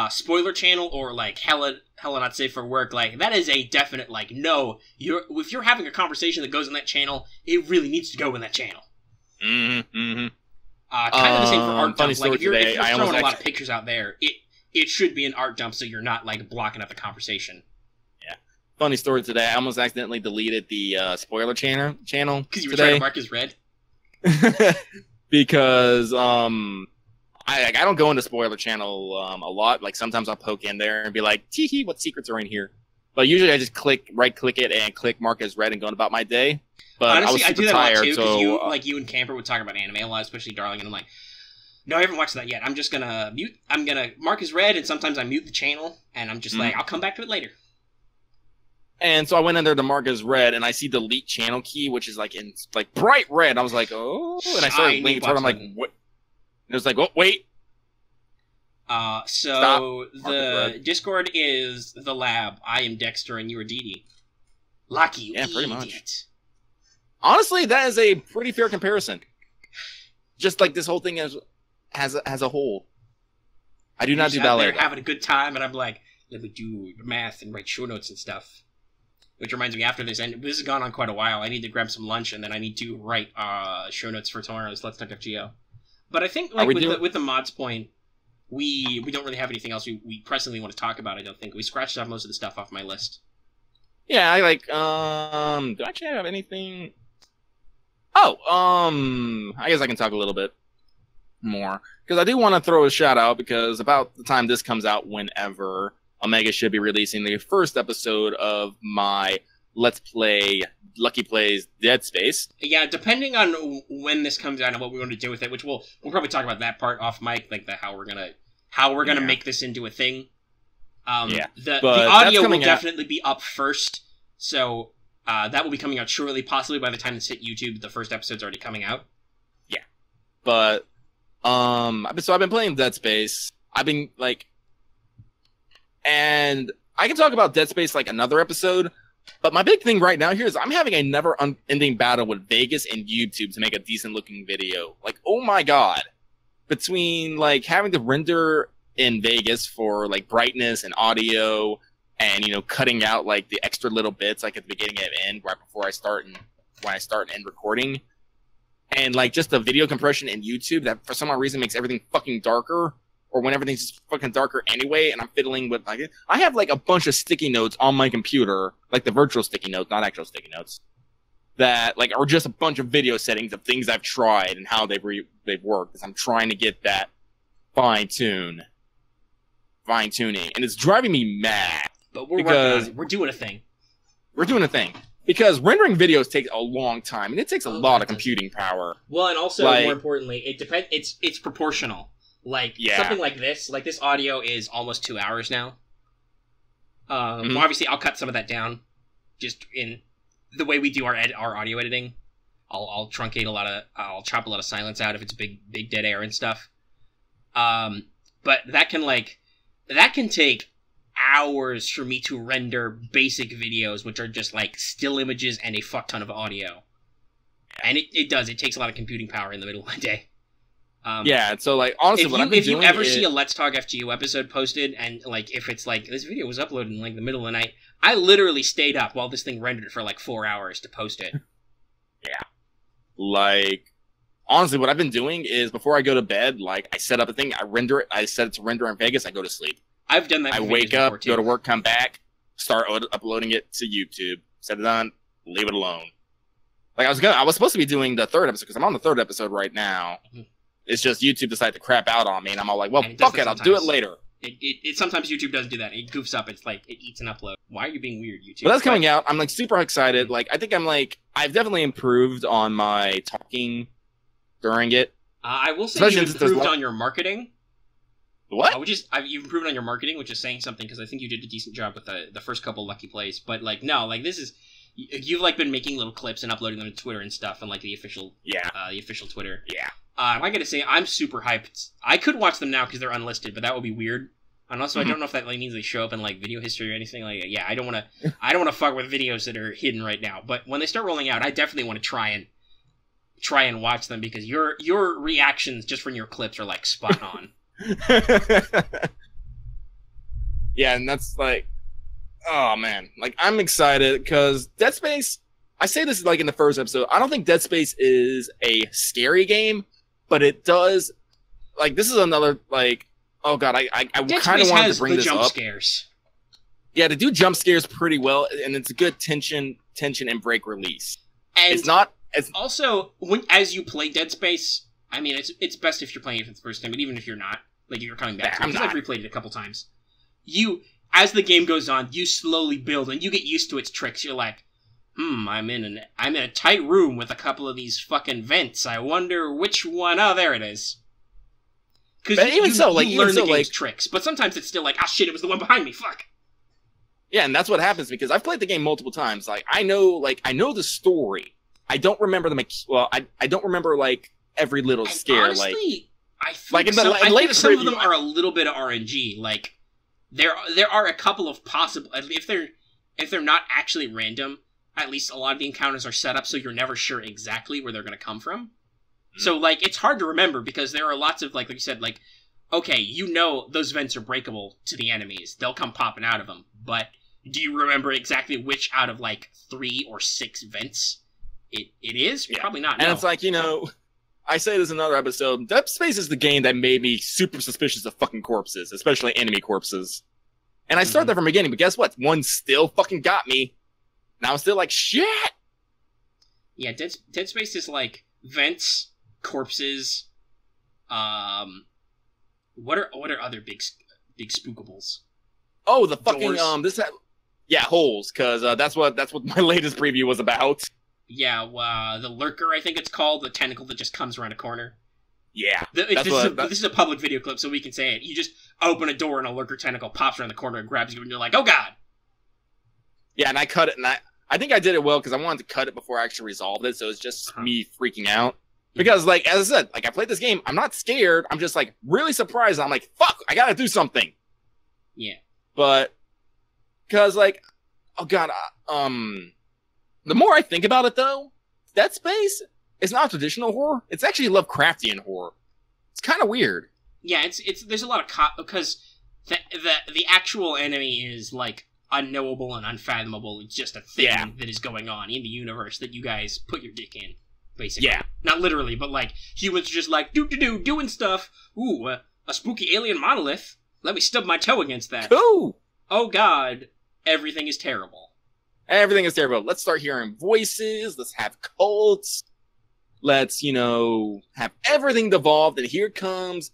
spoiler channel or, like, hella not safe for work. Like, that is a definite, like, no. If you're having a conversation that goes in that channel, it really needs to go in that channel. Mm-hmm. Mm-hmm. Kind of the same for art dump. Like, if you're throwing a lot of pictures out there, it should be an art dump so you're not, like, blocking up the conversation. Funny story today. I almost accidentally deleted the spoiler channel because you were trying to mark as red. Because I don't go into spoiler channel a lot. Like, sometimes I'll poke in there and be like, tee hee, what secrets are in here? But usually I just right click it and click mark as red and go about my day. But honestly, I was super do that tired, a lot too, so you and Camper would talk about anime a lot, especially Darling, and I'm like, no, I haven't watched that yet. I'm just gonna mute. I'm gonna mark as red, and sometimes I mute the channel, and I'm just like, I'll come back to it later. And so I went in there to mark as red, and I see delete channel key, which is like in like bright red. I was like, oh, and I started linking toward. I'm like, what? And it was like, oh, wait. So the Discord is the lab. I am Dexter, and you are Dee Dee. Lucky you, pretty much. Honestly, that is a pretty fair comparison. Just like this whole thing as a whole. I do not do ballet. They're having a good time, and I'm like, let me do math and write show notes and stuff. Which reminds me, after this, and this has gone on quite a while, I need to grab some lunch, and then I need to write show notes for tomorrow's Let's Talk FGO. But I think, like, with the mods point, we don't really have anything else we pressingly want to talk about, I don't think. We scratched off most of the stuff off my list. Yeah, I like, do I actually have anything? Oh, I guess I can talk a little bit. more. Because I do want to throw a shout out, because about the time this comes out, whenever, Omega should be releasing the first episode of my Let's Play Lucky Plays Dead Space. Yeah, depending on when this comes out and what we want to do with it, which we'll probably talk about that part off mic, like how we're gonna make this into a thing. The audio will definitely be up first, so that will be coming out shortly, possibly by the time it's hit YouTube. The first episode's already coming out. Yeah, but so I've been playing Dead Space. And I can talk about Dead Space like another episode, but my big thing right now here is I'm having a never-ending battle with Vegas and YouTube to make a decent-looking video. Like, oh my god. Between, like, having to render in Vegas for, like, brightness and audio and, you know, cutting out, like, the extra little bits, like, at the beginning and end right before I start and when I start and end recording. And, like, just the video compression in YouTube that for some odd reason makes everything fucking darker. Or when everything's just fucking darker anyway, and I'm fiddling with, like, I have, like, a bunch of sticky notes on my computer, like the virtual sticky notes, not actual sticky notes, that, like, are just a bunch of video settings of things I've tried and how they've worked, because I'm trying to get that fine-tuning, and it's driving me mad. But we're working on it. We're doing a thing. We're doing a thing. Because rendering videos takes a long time, and it takes a lot of computing power. Well, and also, like, more importantly, it depends. It's proportional. Like, something like this audio is almost 2 hours now. Obviously, I'll cut some of that down, just in the way we do our audio editing. I'll truncate I'll chop a lot of silence out if it's big dead air and stuff. But that can take hours for me to render basic videos, which are just, like, still images and a fuck ton of audio. And it takes a lot of computing power in the middle of the day. So, like, honestly, if you ever see a Let's Talk FGU episode posted, and, like, if it's like, this video was uploaded in, like, the middle of the night, I literally stayed up while this thing rendered for, like, 4 hours to post it. Yeah. Like, honestly, what I've been doing is, before I go to bed, like, I set up a thing, I render it, I set it to render in Vegas, I go to sleep. I've done that. I wake up, go to work, come back, start uploading it to YouTube, set it on, leave it alone. Like, I was supposed to be doing the third episode, because I'm on the third episode right now. Mm-hmm. It's just YouTube decided to crap out on me, and I'm all like, well, fuck it, I'll do it later. Sometimes YouTube doesn't do that. It goofs up. It's like, it eats an upload. Why are you being weird, YouTube? But that's coming out. I'm, like, super excited. Like, I think I've definitely improved on my talking during it. I will say you improved on your marketing. What? You've improved on your marketing, which is saying something, because I think you did a decent job with the first couple Lucky Plays. But, like, no, like, this is... You've, like, been making little clips and uploading them to Twitter and stuff, and, like, the official Twitter. Yeah. I gotta say, I'm super hyped. I could watch them now because they're unlisted, but that would be weird. And also, I don't know if that, like, means they show up in, like, video history or anything. Like, yeah, I don't want to fuck with videos that are hidden right now. But when they start rolling out, I definitely want to try and watch them, because your reactions just from your clips are, like, spot on. Yeah, and that's like, oh man, like, I'm excited because Dead Space. I say this like in the first episode. I don't think Dead Space is a scary game, but it does. Like, this is another, like, oh god, I kind of wanted to bring this up. Scares. Yeah, they do jump scares pretty well, and it's a good tension and break release. And it's not. It's also, as you play Dead Space, I mean, it's best if you're playing it for the first time, but even if you're not, like, if you're coming back to it, because I've replayed it a couple times. As the game goes on, you slowly build, and you get used to its tricks. You're like, I'm in a tight room with a couple of these fucking vents. I wonder which one. Oh, there it is. Because you learn the game's tricks, but sometimes it's still like, ah, shit, it was the one behind me. Fuck. Yeah, and that's what happens, because I've played the game multiple times. Like, I know the story. I don't remember I don't remember, like, every little scare. Honestly, I think some of them are a little bit of RNG. Like, there are a couple of possible, if they're not actually random, at least a lot of the encounters are set up so you're never sure exactly where they're going to come from. Mm-hmm. So, like, it's hard to remember, because there are lots of, like you said, like, okay, you know those vents are breakable to the enemies. They'll come popping out of them. But do you remember exactly which out of, like, 3 or 6 vents it is? Yeah. Probably not. And no. It's like, you know, I say this in another episode, Dead Space is the game that made me super suspicious of fucking corpses, especially enemy corpses. And I started there from the beginning, but guess what? One still fucking got me. And I was still like, shit! Yeah, Dead Space is like vents, corpses, What are other big spookables? Oh, the fucking Doors. yeah, holes, because that's what my latest preview was about. Yeah, the lurker, I think it's called, the tentacle that just comes around a corner. Yeah, This is a public video clip, so we can say it. You just open a door and a lurker tentacle pops around the corner and grabs you, and you're like, oh god! Yeah, and I cut it, and I think I did it well because I wanted to cut it before I actually resolved it, so it's just me freaking out. Because, like, as I said, like, I played this game, I'm not scared, I'm just, like, really surprised, I'm like, fuck, I gotta do something! Yeah. But, because, like, oh god, the more I think about it, though, Dead Space is not traditional horror, it's actually Lovecraftian horror. It's kind of weird. Yeah, there's a lot of because the actual enemy is, like, unknowable and unfathomable. It's just a thing that is going on in the universe that you guys put your dick in, basically. Yeah. Not literally, but, like, humans are just like, doing stuff. Ooh, a spooky alien monolith. Let me stub my toe against that. Cool! Oh god, everything is terrible. Everything is terrible. Let's start hearing voices, let's have cults, let's, have everything devolved, and here comes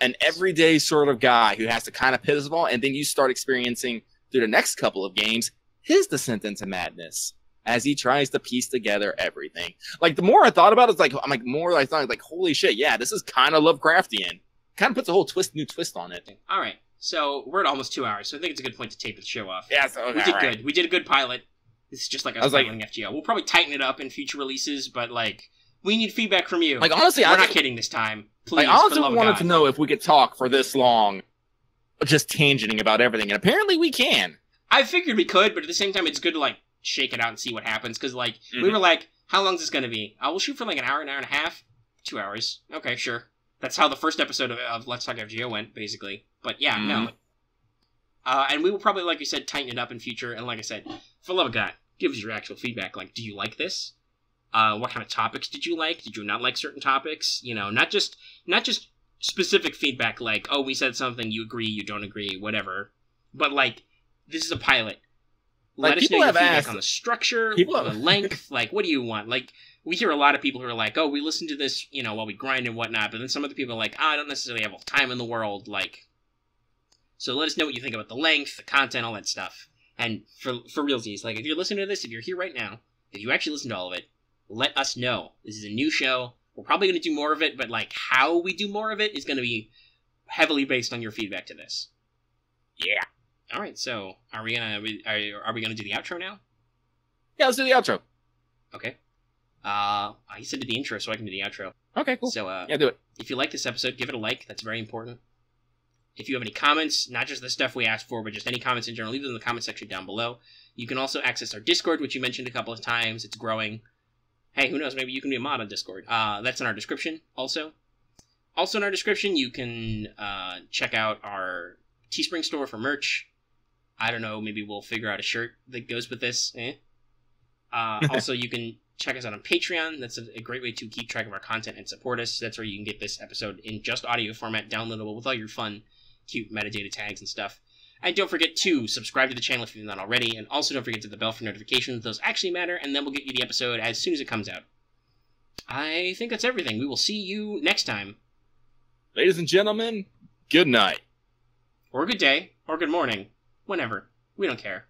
an everyday sort of guy who has to kind of piss us all, and then you start experiencing, through the next couple of games, his descent into madness as he tries to piece together everything. Like, the more I thought about it, I thought, holy shit, yeah, this is kind of Lovecraftian. Kind of puts a whole new twist on it. All right, so we're at almost 2 hours, so I think it's a good point to tape the show off. Yeah, so okay, we did good. We did a good pilot. This is just like a piloting FGO. We'll probably tighten it up in future releases, but, like, we need feedback from you. Like, honestly, we're not kidding this time. Please, I honestly wanted to know if we could talk for this long, just tangenting about everything, and apparently we can. I figured we could, but at the same time, it's good to, like, shake it out and see what happens, because, like, we were like, how long is this going to be? We'll shoot for, like, an hour and a half. 2 hours. Okay, sure. That's how the first episode of Let's Talk FGO went, basically. But, yeah, no. And we will probably, like you said, tighten it up in future, and like I said, for the love of God, give us your actual feedback. Like, do you like this? What kind of topics did you like? Did you not like certain topics? Not just specific feedback like, oh, we said something, you agree, you don't agree, whatever. But, like, this is a pilot. Let us know your feedback on the structure, on the length, like, what do you want? Like, we hear a lot of people who are like, oh, we listen to this, while we grind and whatnot, but then some other people are like, I don't necessarily have all the time in the world, like... So let us know what you think about the length, the content, all that stuff. And for realsies, like, if you're listening to this, if you're here right now, if you actually listen to all of it, let us know. This is a new show. We're probably going to do more of it, but, like, how we do more of it is going to be heavily based on your feedback to this. Yeah. All right, so are we gonna do the outro now? Yeah, let's do the outro. Okay. I said do the intro, so I can do the outro. Okay, cool. So, yeah, do it. If you like this episode, give it a like. That's very important. If you have any comments, not just the stuff we asked for, but just any comments in general, leave them in the comment section down below. You can also access our Discord, which you mentioned a couple of times. It's growing. Hey, who knows? Maybe you can be a mod on Discord. That's in our description, also. Also in our description, you can check out our Teespring store for merch. I don't know, maybe we'll figure out a shirt that goes with this. Also, you can check us out on Patreon. That's a great way to keep track of our content and support us. That's where you can get this episode in just audio format, downloadable with all your fun, cute metadata tags and stuff. And don't forget to subscribe to the channel if you've not already, and also don't forget to hit the bell for notifications. Those actually matter, and then we'll get you the episode as soon as it comes out. I think that's everything. We will see you next time. Ladies and gentlemen, good night. Or good day, or good morning. Whenever. We don't care.